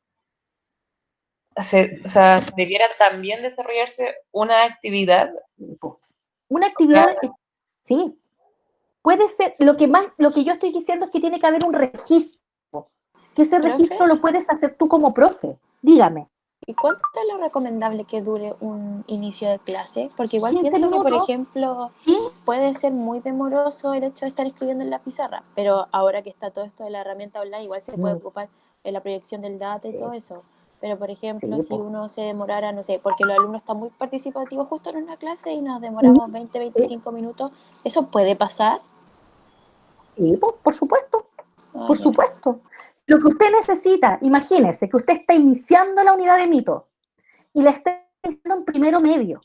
debiera también desarrollarse una actividad. Una actividad, sí, puede ser, lo que yo estoy diciendo es que tiene que haber un registro, que ese registro lo puedes hacer tú como profe. Dígame. ¿Y cuánto es lo recomendable que dure un inicio de clase? Porque igual 15 pienso minutos, que, por ejemplo, ¿sí? puede ser muy demoroso el hecho de estar escribiendo en la pizarra, pero ahora que está todo esto de la herramienta online, igual se puede ocupar en la proyección del data y todo eso. Pero, por ejemplo, si uno se demorara, no sé, porque los alumnos están muy participativos justo en una clase y nos demoramos 20, 25 minutos, ¿eso puede pasar? Sí, por supuesto, por supuesto. Lo que usted necesita, imagínese que usted está iniciando la unidad de mito y la está iniciando en primero medio.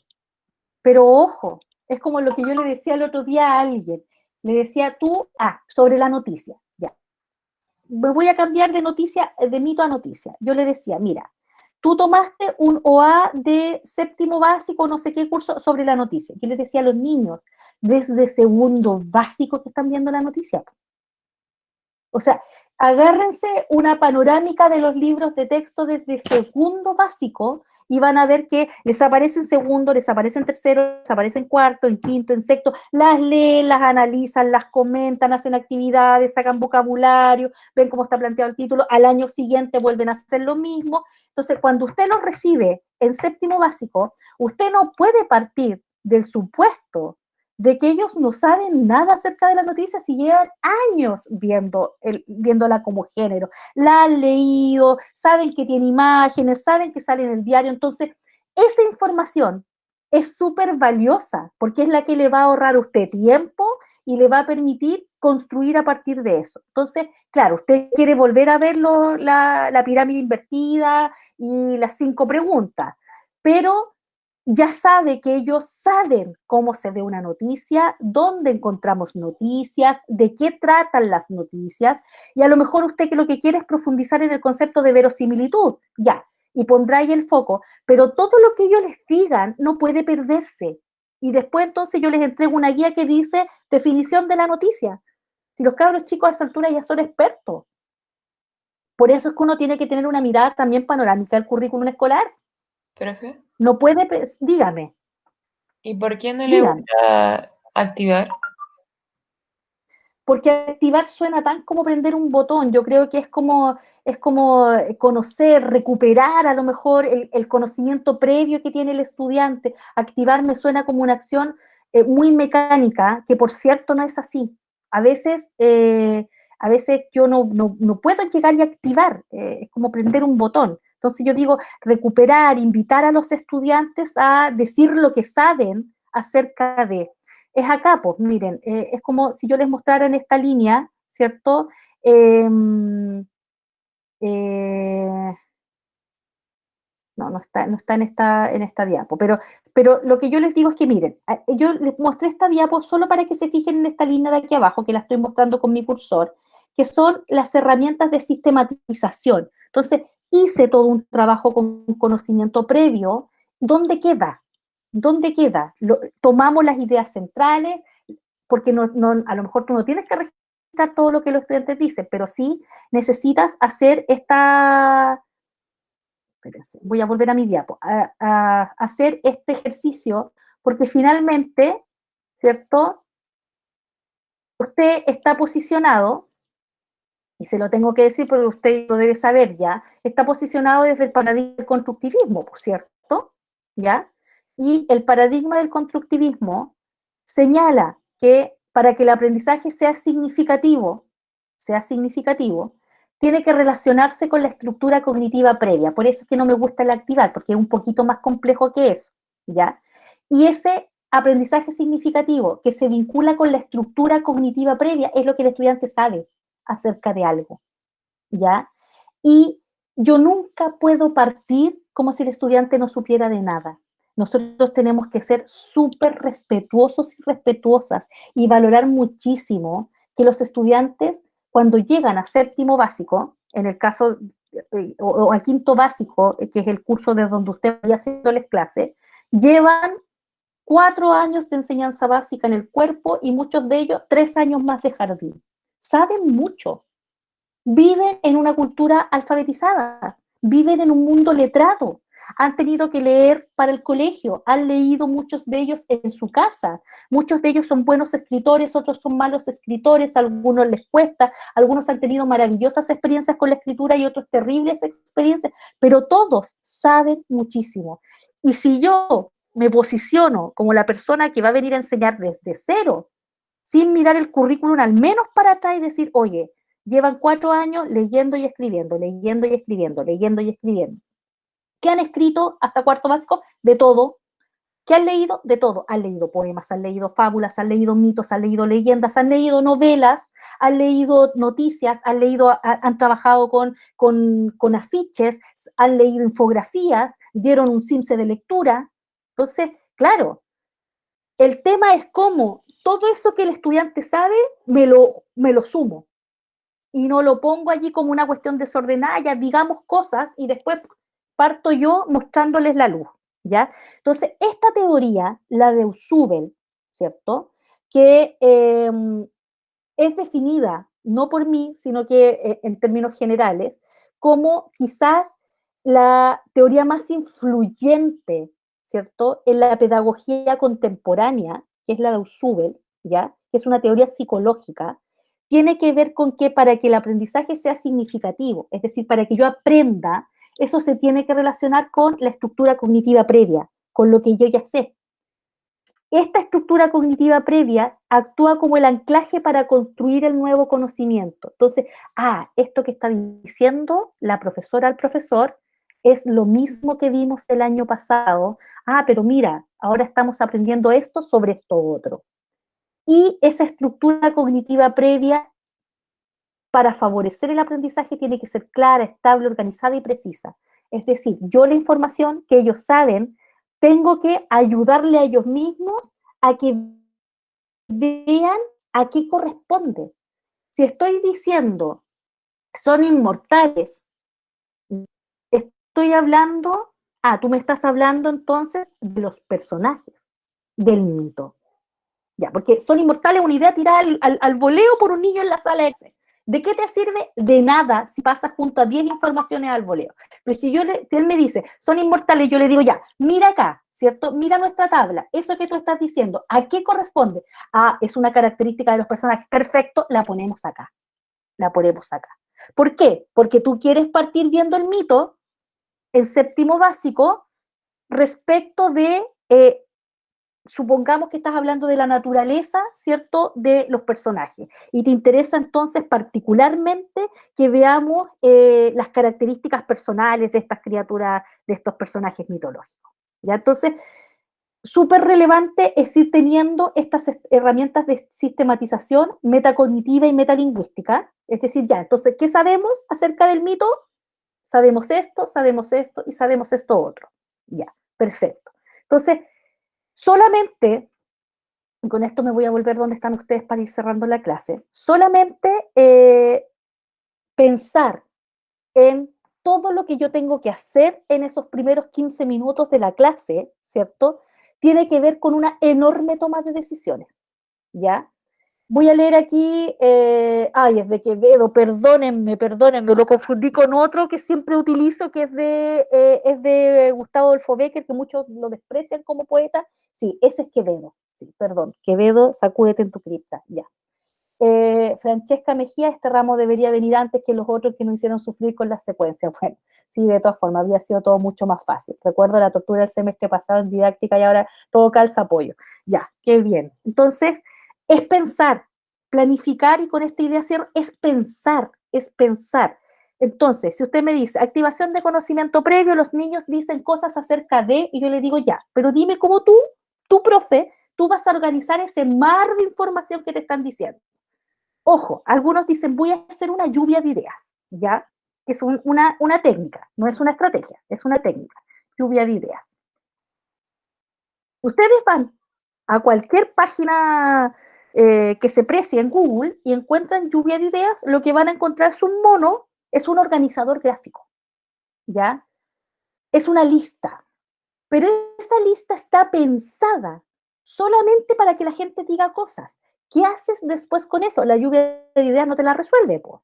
Pero ojo, es como lo que yo le decía el otro día a alguien. Le decía tú, sobre la noticia, ya. me voy a cambiar de noticia, de mito a noticia. Yo le decía, mira, tú tomaste un OA de séptimo básico, no sé qué curso, sobre la noticia. Yo les decía a los niños, desde segundo básico que están viendo la noticia. O sea, agárrense una panorámica de los libros de texto desde segundo básico y van a ver que les aparece en segundo, les aparece en tercero, les aparece en cuarto, en quinto, en sexto, las leen, las analizan, las comentan, hacen actividades, sacan vocabulario, ven cómo está planteado el título, al año siguiente vuelven a hacer lo mismo. Entonces, cuando usted los recibe en séptimo básico, usted no puede partir del supuesto de que ellos no saben nada acerca de las noticias y llevan años viéndola como género. La han leído, saben que tiene imágenes, saben que sale en el diario. Entonces, esa información es súper valiosa porque es la que le va a ahorrar a usted tiempo y le va a permitir construir a partir de eso. Entonces, claro, usted quiere volver a ver la pirámide invertida y las 5 preguntas, pero ya sabe que ellos saben cómo se ve una noticia, dónde encontramos noticias, de qué tratan las noticias, y a lo mejor usted que lo que quiere es profundizar en el concepto de verosimilitud, ya, y pondrá ahí el foco, pero todo lo que ellos les digan no puede perderse. Y después entonces yo les entrego una guía que dice definición de la noticia. Si los cabros chicos a esa altura ya son expertos. Por eso es que uno tiene que tener una mirada también panorámica del currículum escolar. ¿Profe? No puede, dígame. ¿Y por qué no le Dígame. gusta activar? Porque activar suena tan como prender un botón. Yo creo que es como conocer, recuperar a lo mejor el conocimiento previo que tiene el estudiante. Activar me suena como una acción muy mecánica, que por cierto no es así. A veces yo no puedo llegar y activar, es como prender un botón. Entonces yo digo, recuperar, invitar a los estudiantes a decir lo que saben acerca de. Es acá, pues, miren, es como si yo les mostrara en esta línea, ¿cierto? Eh, eh, no está en esta diapo, pero lo que yo les digo es que miren, yo les mostré esta diapo solo para que se fijen en esta línea de aquí abajo, que la estoy mostrando con mi cursor, que son las herramientas de sistematización. Entonces, hice todo un trabajo con conocimiento previo. ¿Dónde queda? ¿Dónde queda? Tomamos las ideas centrales, porque a lo mejor tú no tienes que registrar todo lo que los estudiantes dicen, pero sí necesitas hacer espérense, voy a volver a mi diapo, a hacer este ejercicio, porque finalmente, ¿cierto? Usted está posicionado, y se lo tengo que decir porque usted lo debe saber ya, está posicionado desde el paradigma del constructivismo, por cierto, ¿ya? Y el paradigma del constructivismo señala que para que el aprendizaje sea significativo, tiene que relacionarse con la estructura cognitiva previa. Por eso es que no me gusta el activar, porque es un poquito más complejo que eso, ¿ya? Y ese aprendizaje significativo que se vincula con la estructura cognitiva previa es lo que el estudiante sabe acerca de algo, ¿ya? Y yo nunca puedo partir como si el estudiante no supiera de nada. Nosotros tenemos que ser súper respetuosos y respetuosas y valorar muchísimo que los estudiantes, cuando llegan a séptimo básico, en el caso, o a quinto básico, que es el curso de donde usted vaya haciéndoles clase, llevan 4 años de enseñanza básica en el cuerpo y muchos de ellos 3 años más de jardín. Saben mucho, viven en una cultura alfabetizada, viven en un mundo letrado, han tenido que leer para el colegio, han leído muchos de ellos en su casa, muchos de ellos son buenos escritores, otros son malos escritores, a algunos les cuesta, algunos han tenido maravillosas experiencias con la escritura y otros terribles experiencias, pero todos saben muchísimo. Y si yo me posiciono como la persona que va a venir a enseñar desde cero, sin mirar el currículum al menos para atrás y decir, oye, llevan 4 años leyendo y escribiendo, leyendo y escribiendo, leyendo y escribiendo. ¿Qué han escrito hasta cuarto básico? De todo. ¿Qué han leído? De todo. Han leído poemas, han leído fábulas, han leído mitos, han leído leyendas, han leído novelas, han leído noticias, han trabajado con afiches, han leído infografías, dieron un CIMSE de lectura. Entonces, claro, el tema es cómo todo eso que el estudiante sabe me lo sumo. y no lo pongo allí como una cuestión desordenada, ya digamos cosas y después parto yo mostrándoles la luz, ¿ya? Entonces, esta teoría, la de Usubel, ¿cierto? Que es definida no por mí, sino que en términos generales, como quizás la teoría más influyente, ¿cierto?, en la pedagogía contemporánea, que es la de Usubel, ¿ya?, que es una teoría psicológica, tiene que ver con que para que el aprendizaje sea significativo, es decir, para que yo aprenda, eso se tiene que relacionar con la estructura cognitiva previa, con lo que yo ya sé. Esta estructura cognitiva previa actúa como el anclaje para construir el nuevo conocimiento. Entonces, esto que está diciendo la profesora al profesor es lo mismo que vimos el año pasado. Pero mira, ahora estamos aprendiendo esto sobre esto otro. Y esa estructura cognitiva previa, para favorecer el aprendizaje, tiene que ser clara, estable, organizada y precisa. Es decir, yo la información que ellos saben, tengo que ayudarle a ellos mismos a que vean a qué corresponde. Si estoy diciendo son inmortales, estoy hablando, tú me estás hablando entonces de los personajes del mito. Ya, porque son inmortales, una idea tirada al voleo por un niño en la sala Excel. ¿De qué te sirve? De nada si pasas junto a 10 informaciones al voleo. Pero si él me dice, son inmortales, yo le digo, ya, mira acá, ¿cierto? Mira nuestra tabla, eso que tú estás diciendo, ¿a qué corresponde? Es una característica de los personajes, perfecto, la ponemos acá. La ponemos acá. ¿Por qué? Porque tú quieres partir viendo el mito en séptimo básico respecto de... supongamos que estás hablando de la naturaleza, ¿cierto?, de los personajes. Y te interesa entonces particularmente que veamos las características personales de estas criaturas, de estos personajes mitológicos. ¿Ya? Entonces, súper relevante es ir teniendo estas herramientas de sistematización metacognitiva y metalingüística. Es decir, ya, entonces, ¿qué sabemos acerca del mito? Sabemos esto y sabemos esto otro. Ya, perfecto. Entonces, solamente, y con esto me voy a volver donde están ustedes para ir cerrando la clase, solamente pensar en todo lo que yo tengo que hacer en esos primeros 15 minutos de la clase, ¿cierto? Tiene que ver con una enorme toma de decisiones, ¿ya? Voy a leer aquí, es de Quevedo, perdónenme, lo confundí con otro que siempre utilizo, que es de Gustavo Adolfo Bécquer, que muchos lo desprecian como poeta. Sí, ese es Quevedo, sí, perdón, Quevedo, sacúdete en tu cripta, ya. Francesca Mejía, este ramo debería venir antes que los otros que nos hicieron sufrir con las secuencias. Bueno, sí, de todas formas, habría sido todo mucho más fácil. Recuerdo la tortura del semestre pasado en didáctica y ahora todo calza apoyo. Ya, qué bien. Entonces, es pensar, planificar, y con esta idea cierro, es pensar. Entonces, si usted me dice, activación de conocimiento previo, los niños dicen cosas acerca de, y yo le digo ya, pero dime cómo tú profe, tú vas a organizar ese mar de información que te están diciendo. Ojo, algunos dicen, voy a hacer una lluvia de ideas, ¿ya? Que es una técnica, no es una estrategia, es una técnica, lluvia de ideas. Ustedes van a cualquier página que se precie en Google y encuentran lluvia de ideas, lo que van a encontrar es un mono, es un organizador gráfico, ¿ya? Es una lista, pero esa lista está pensada solamente para que la gente diga cosas. ¿Qué haces después con eso? La lluvia de ideas no te la resuelve, po.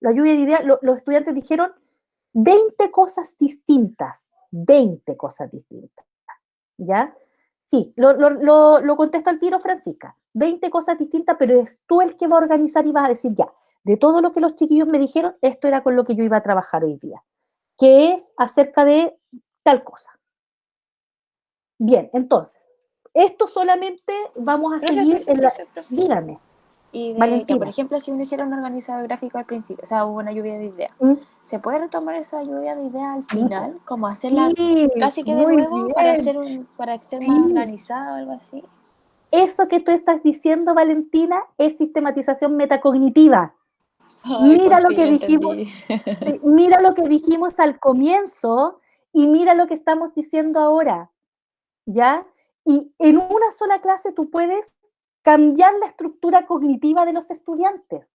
La lluvia de ideas, los estudiantes dijeron 20 cosas distintas, ¿ya? Sí, lo contesto al tiro, Francisca. 20 cosas distintas, pero es tú el que va a organizar y vas a decir, ya, de todo lo que los chiquillos me dijeron, esto era con lo que yo iba a trabajar hoy día, que es acerca de tal cosa. Bien, entonces, esto solamente vamos a seguir en la... Dígame. Y Valentina. por ejemplo, si uno hiciera un organizador gráfico al principio, o sea, hubo una lluvia de ideas, ¿se puede retomar esa lluvia de ideas al final? Como hacerla casi que de nuevo para ser más organizado o algo así. Eso que tú estás diciendo, Valentina, es sistematización metacognitiva. Ay, Mira lo que dijimos, mira lo que dijimos al comienzo y mira lo que estamos diciendo ahora, ¿ya? Y en una sola clase tú puedes cambiar la estructura cognitiva de los estudiantes.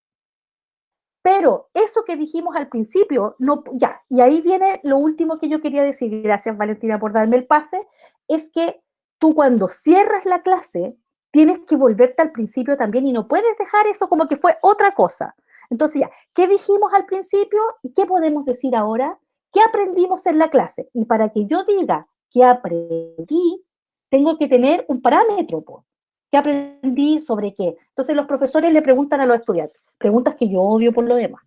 Pero eso que dijimos al principio, no, ya, y ahí viene lo último que yo quería decir, gracias Valentina por darme el pase, es que tú cuando cierras la clase, tienes que volverte al principio también y no puedes dejar eso como que fue otra cosa. Entonces ya, ¿qué dijimos al principio y qué podemos decir ahora? ¿Qué aprendimos en la clase? Y para que yo diga que aprendí, tengo que tener un parámetro, pues. ¿Qué aprendí sobre qué? Entonces los profesores le preguntan a los estudiantes, preguntas que yo odio por lo demás.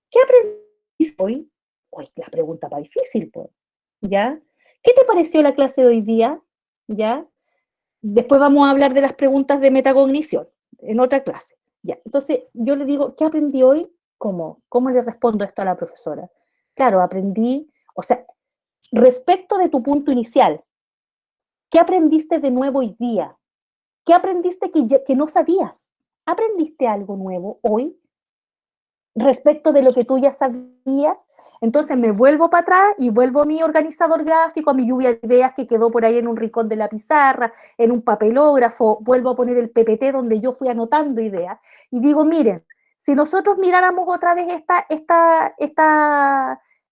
¿Qué aprendiste hoy? Hoy la pregunta más difícil, pues. ¿Ya? ¿Qué te pareció la clase de hoy día? ¿Ya? Después vamos a hablar de las preguntas de metacognición en otra clase. ¿Ya? Entonces yo le digo, ¿qué aprendí hoy? ¿Cómo le respondo esto a la profesora? Claro, aprendí, o sea, respecto de tu punto inicial, ¿qué aprendiste de nuevo hoy día? ¿Qué aprendiste que no sabías? ¿Aprendiste algo nuevo hoy respecto de lo que tú ya sabías? Entonces me vuelvo para atrás y vuelvo a mi organizador gráfico, a mi lluvia de ideas que quedó por ahí en un rincón de la pizarra, en un papelógrafo, vuelvo a poner el PPT donde yo fui anotando ideas y digo, miren, si nosotros miráramos otra vez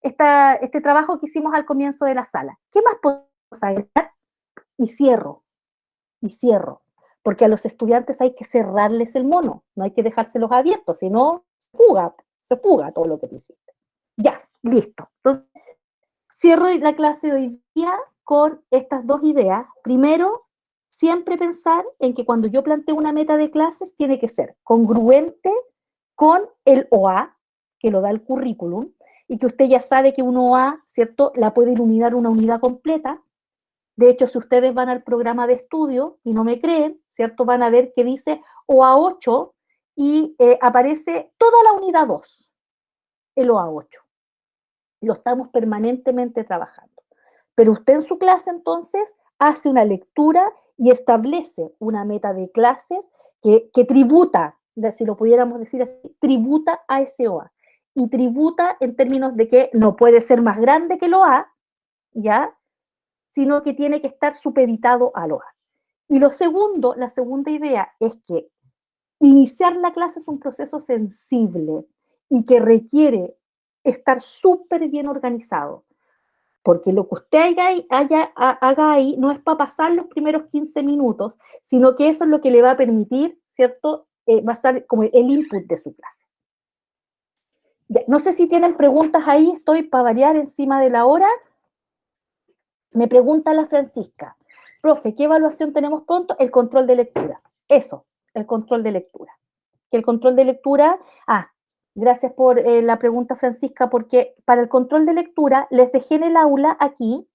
este trabajo que hicimos al comienzo de la sala, ¿qué más podemos agregar? Y cierro. Porque a los estudiantes hay que cerrarles el mono, no hay que dejárselos abiertos, si no, se fuga todo lo que tú hiciste. Ya, listo. Entonces, cierro la clase de hoy día con estas dos ideas. Primero, siempre pensar en que cuando yo planteo una meta de clases, tiene que ser congruente con el OA, que lo da el currículum, y que usted ya sabe que un OA, ¿cierto?, la puede iluminar una unidad completa. De hecho, si ustedes van al programa de estudio y no me creen, ¿cierto? Van a ver que dice OA8 y aparece toda la unidad 2, el OA8. Lo estamos permanentemente trabajando. Pero usted en su clase, entonces, hace una lectura y establece una meta de clases que tributa, si lo pudiéramos decir así, tributa a ese OA. Y tributa en términos de que no puede ser más grande que el OA, ¿ya?, sino que tiene que estar supeditado al OA. Y la segunda idea es que iniciar la clase es un proceso sensible y que requiere estar súper bien organizado, porque lo que usted haga ahí no es para pasar los primeros 15 minutos, sino que eso es lo que le va a permitir, ¿cierto? Va a ser como el input de su clase. Ya, no sé si tienen preguntas ahí, estoy para variar encima de la hora. Me pregunta la Francisca, profe, ¿qué evaluación tenemos pronto? El control de lectura. Eso, el control de lectura. Que el control de lectura, gracias por la pregunta, Francisca, porque para el control de lectura les dejé en el aula aquí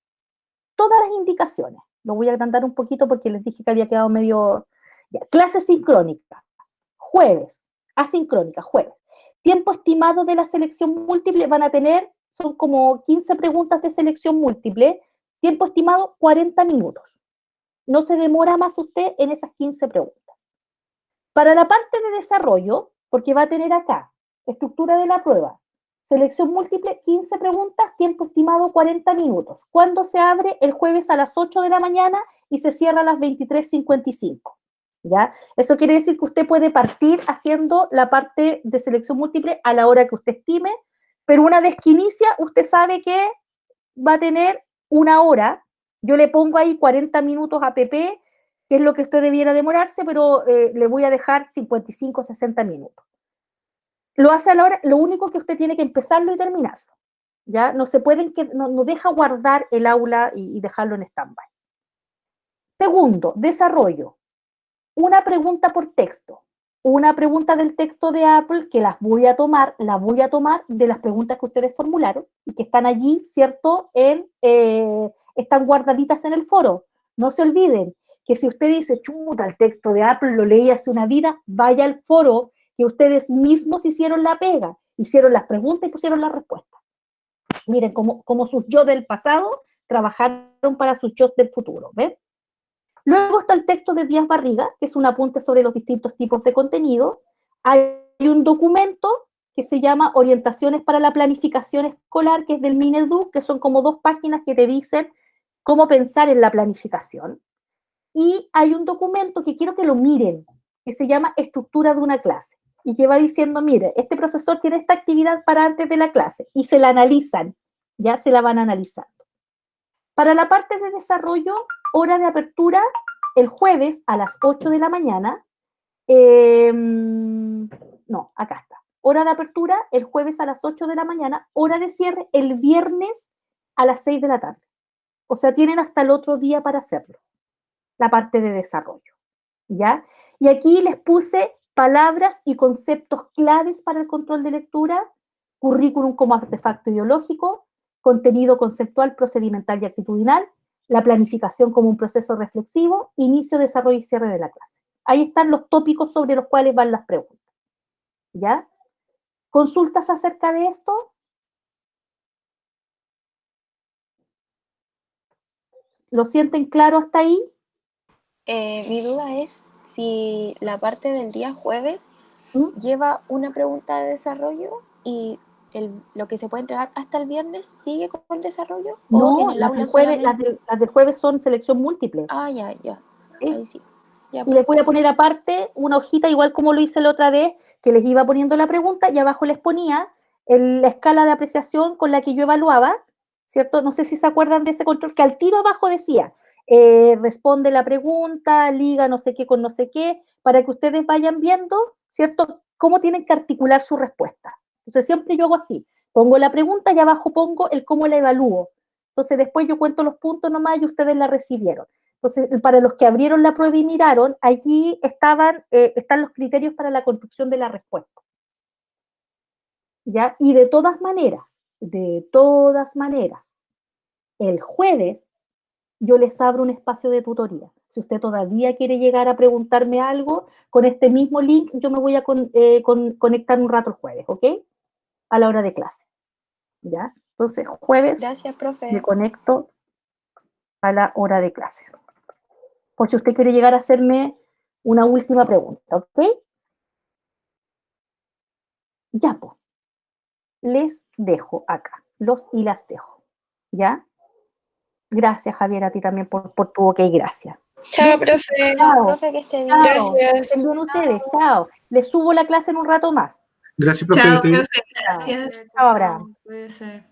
todas las indicaciones. Lo voy a agrandar un poquito porque les dije que había quedado medio... Ya. Clase sincrónica, jueves, asincrónica, jueves. Tiempo estimado de la selección múltiple van a tener, son como 15 preguntas de selección múltiple. Tiempo estimado, 40 minutos. No se demora más usted en esas 15 preguntas. Para la parte de desarrollo, porque va a tener acá, estructura de la prueba, selección múltiple, 15 preguntas, tiempo estimado 40 minutos. ¿Cuándo se abre? El jueves a las 8 de la mañana y se cierra a las 23:55. ¿Ya? Eso quiere decir que usted puede partir haciendo la parte de selección múltiple a la hora que usted estime, pero una vez que inicia, usted sabe que va a tener una hora. Yo le pongo ahí 40 minutos a PP, que es lo que usted debiera demorarse, pero le voy a dejar 55, 60 minutos. Lo hace a la hora, lo único que usted tiene que empezarlo y terminarlo. ¿Ya? No se pueden, no deja guardar el aula y dejarlo en stand-by. Segundo, desarrollo. Una pregunta por texto. Una pregunta del texto de Apple que la voy a tomar de las preguntas que ustedes formularon y que están allí, ¿cierto? Están guardaditas en el foro. No se olviden que si usted dice, chuta, el texto de Apple lo leí hace una vida, vaya al foro que ustedes mismos hicieron la pega, hicieron las preguntas y pusieron las respuestas. Miren cómo sus yo del pasado trabajaron para sus yo del futuro, ¿ven? Luego está el texto de Díaz Barriga, que es un apunte sobre los distintos tipos de contenido. Hay un documento que se llama Orientaciones para la Planificación Escolar, que es del Minedu, que son como 2 páginas que te dicen cómo pensar en la planificación. Y hay un documento que quiero que lo miren, que se llama Estructura de una clase. y que va diciendo, mire, este profesor tiene esta actividad para antes de la clase, y se la analizan, ya se la van analizando. Para la parte de desarrollo, hora de apertura el jueves a las 8 de la mañana. No, acá está. Hora de apertura el jueves a las 8 de la mañana, hora de cierre el viernes a las 6 de la tarde. O sea, tienen hasta el otro día para hacerlo, la parte de desarrollo, ¿ya? Y aquí les puse palabras y conceptos claves para el control de lectura, currículum como artefacto ideológico, contenido conceptual, procedimental y actitudinal, la planificación como un proceso reflexivo, inicio, desarrollo y cierre de la clase. Ahí están los tópicos sobre los cuales van las preguntas, ¿ya? ¿Consultas acerca de esto? ¿Lo sienten claro hasta ahí? Mi duda es si la parte del día jueves ¿Mm? lleva una pregunta de desarrollo y lo que se puede entregar hasta el viernes sigue con el desarrollo, o No, en el las aula del jueves, solamente. las del jueves son selección múltiple. Ah, ya, ¿Sí? ahí sí. Ya, Y les voy a poner aparte una hojita, igual como lo hice la otra vez, que les iba poniendo la pregunta y abajo les ponía la escala de apreciación con la que yo evaluaba, ¿cierto? No sé si se acuerdan de ese control, que al tiro abajo decía, responde la pregunta, liga no sé qué con no sé qué, para que ustedes vayan viendo, ¿cierto? Cómo tienen que articular su respuesta. Entonces siempre yo hago así, pongo la pregunta y abajo pongo el cómo la evalúo. Entonces después yo cuento los puntos nomás y ustedes la recibieron. Entonces, para los que abrieron la prueba y miraron, allí están los criterios para la construcción de la respuesta. ¿Ya? Y de todas maneras, el jueves yo les abro un espacio de tutoría. Si usted todavía quiere llegar a preguntarme algo, con este mismo link yo me voy a conectar un rato el jueves, ¿ok? A la hora de clase. ¿Ya? Entonces, jueves gracias, profe. me conecto a la hora de clase. Por si usted quiere llegar a hacerme una última pregunta, ¿ok? Ya, pues, les dejo acá, los y las dejo, ¿ya? Gracias, Javier, a ti también por tu ok, gracias. Chao, Besitos, profe. chao, Profe, que esté bien. chao, Gracias. estén bien ustedes, chao. Les subo la clase en un rato más. Gracias, profe. Chao, que esté bien. profe, gracias. Chao, Abraham. Puede ser.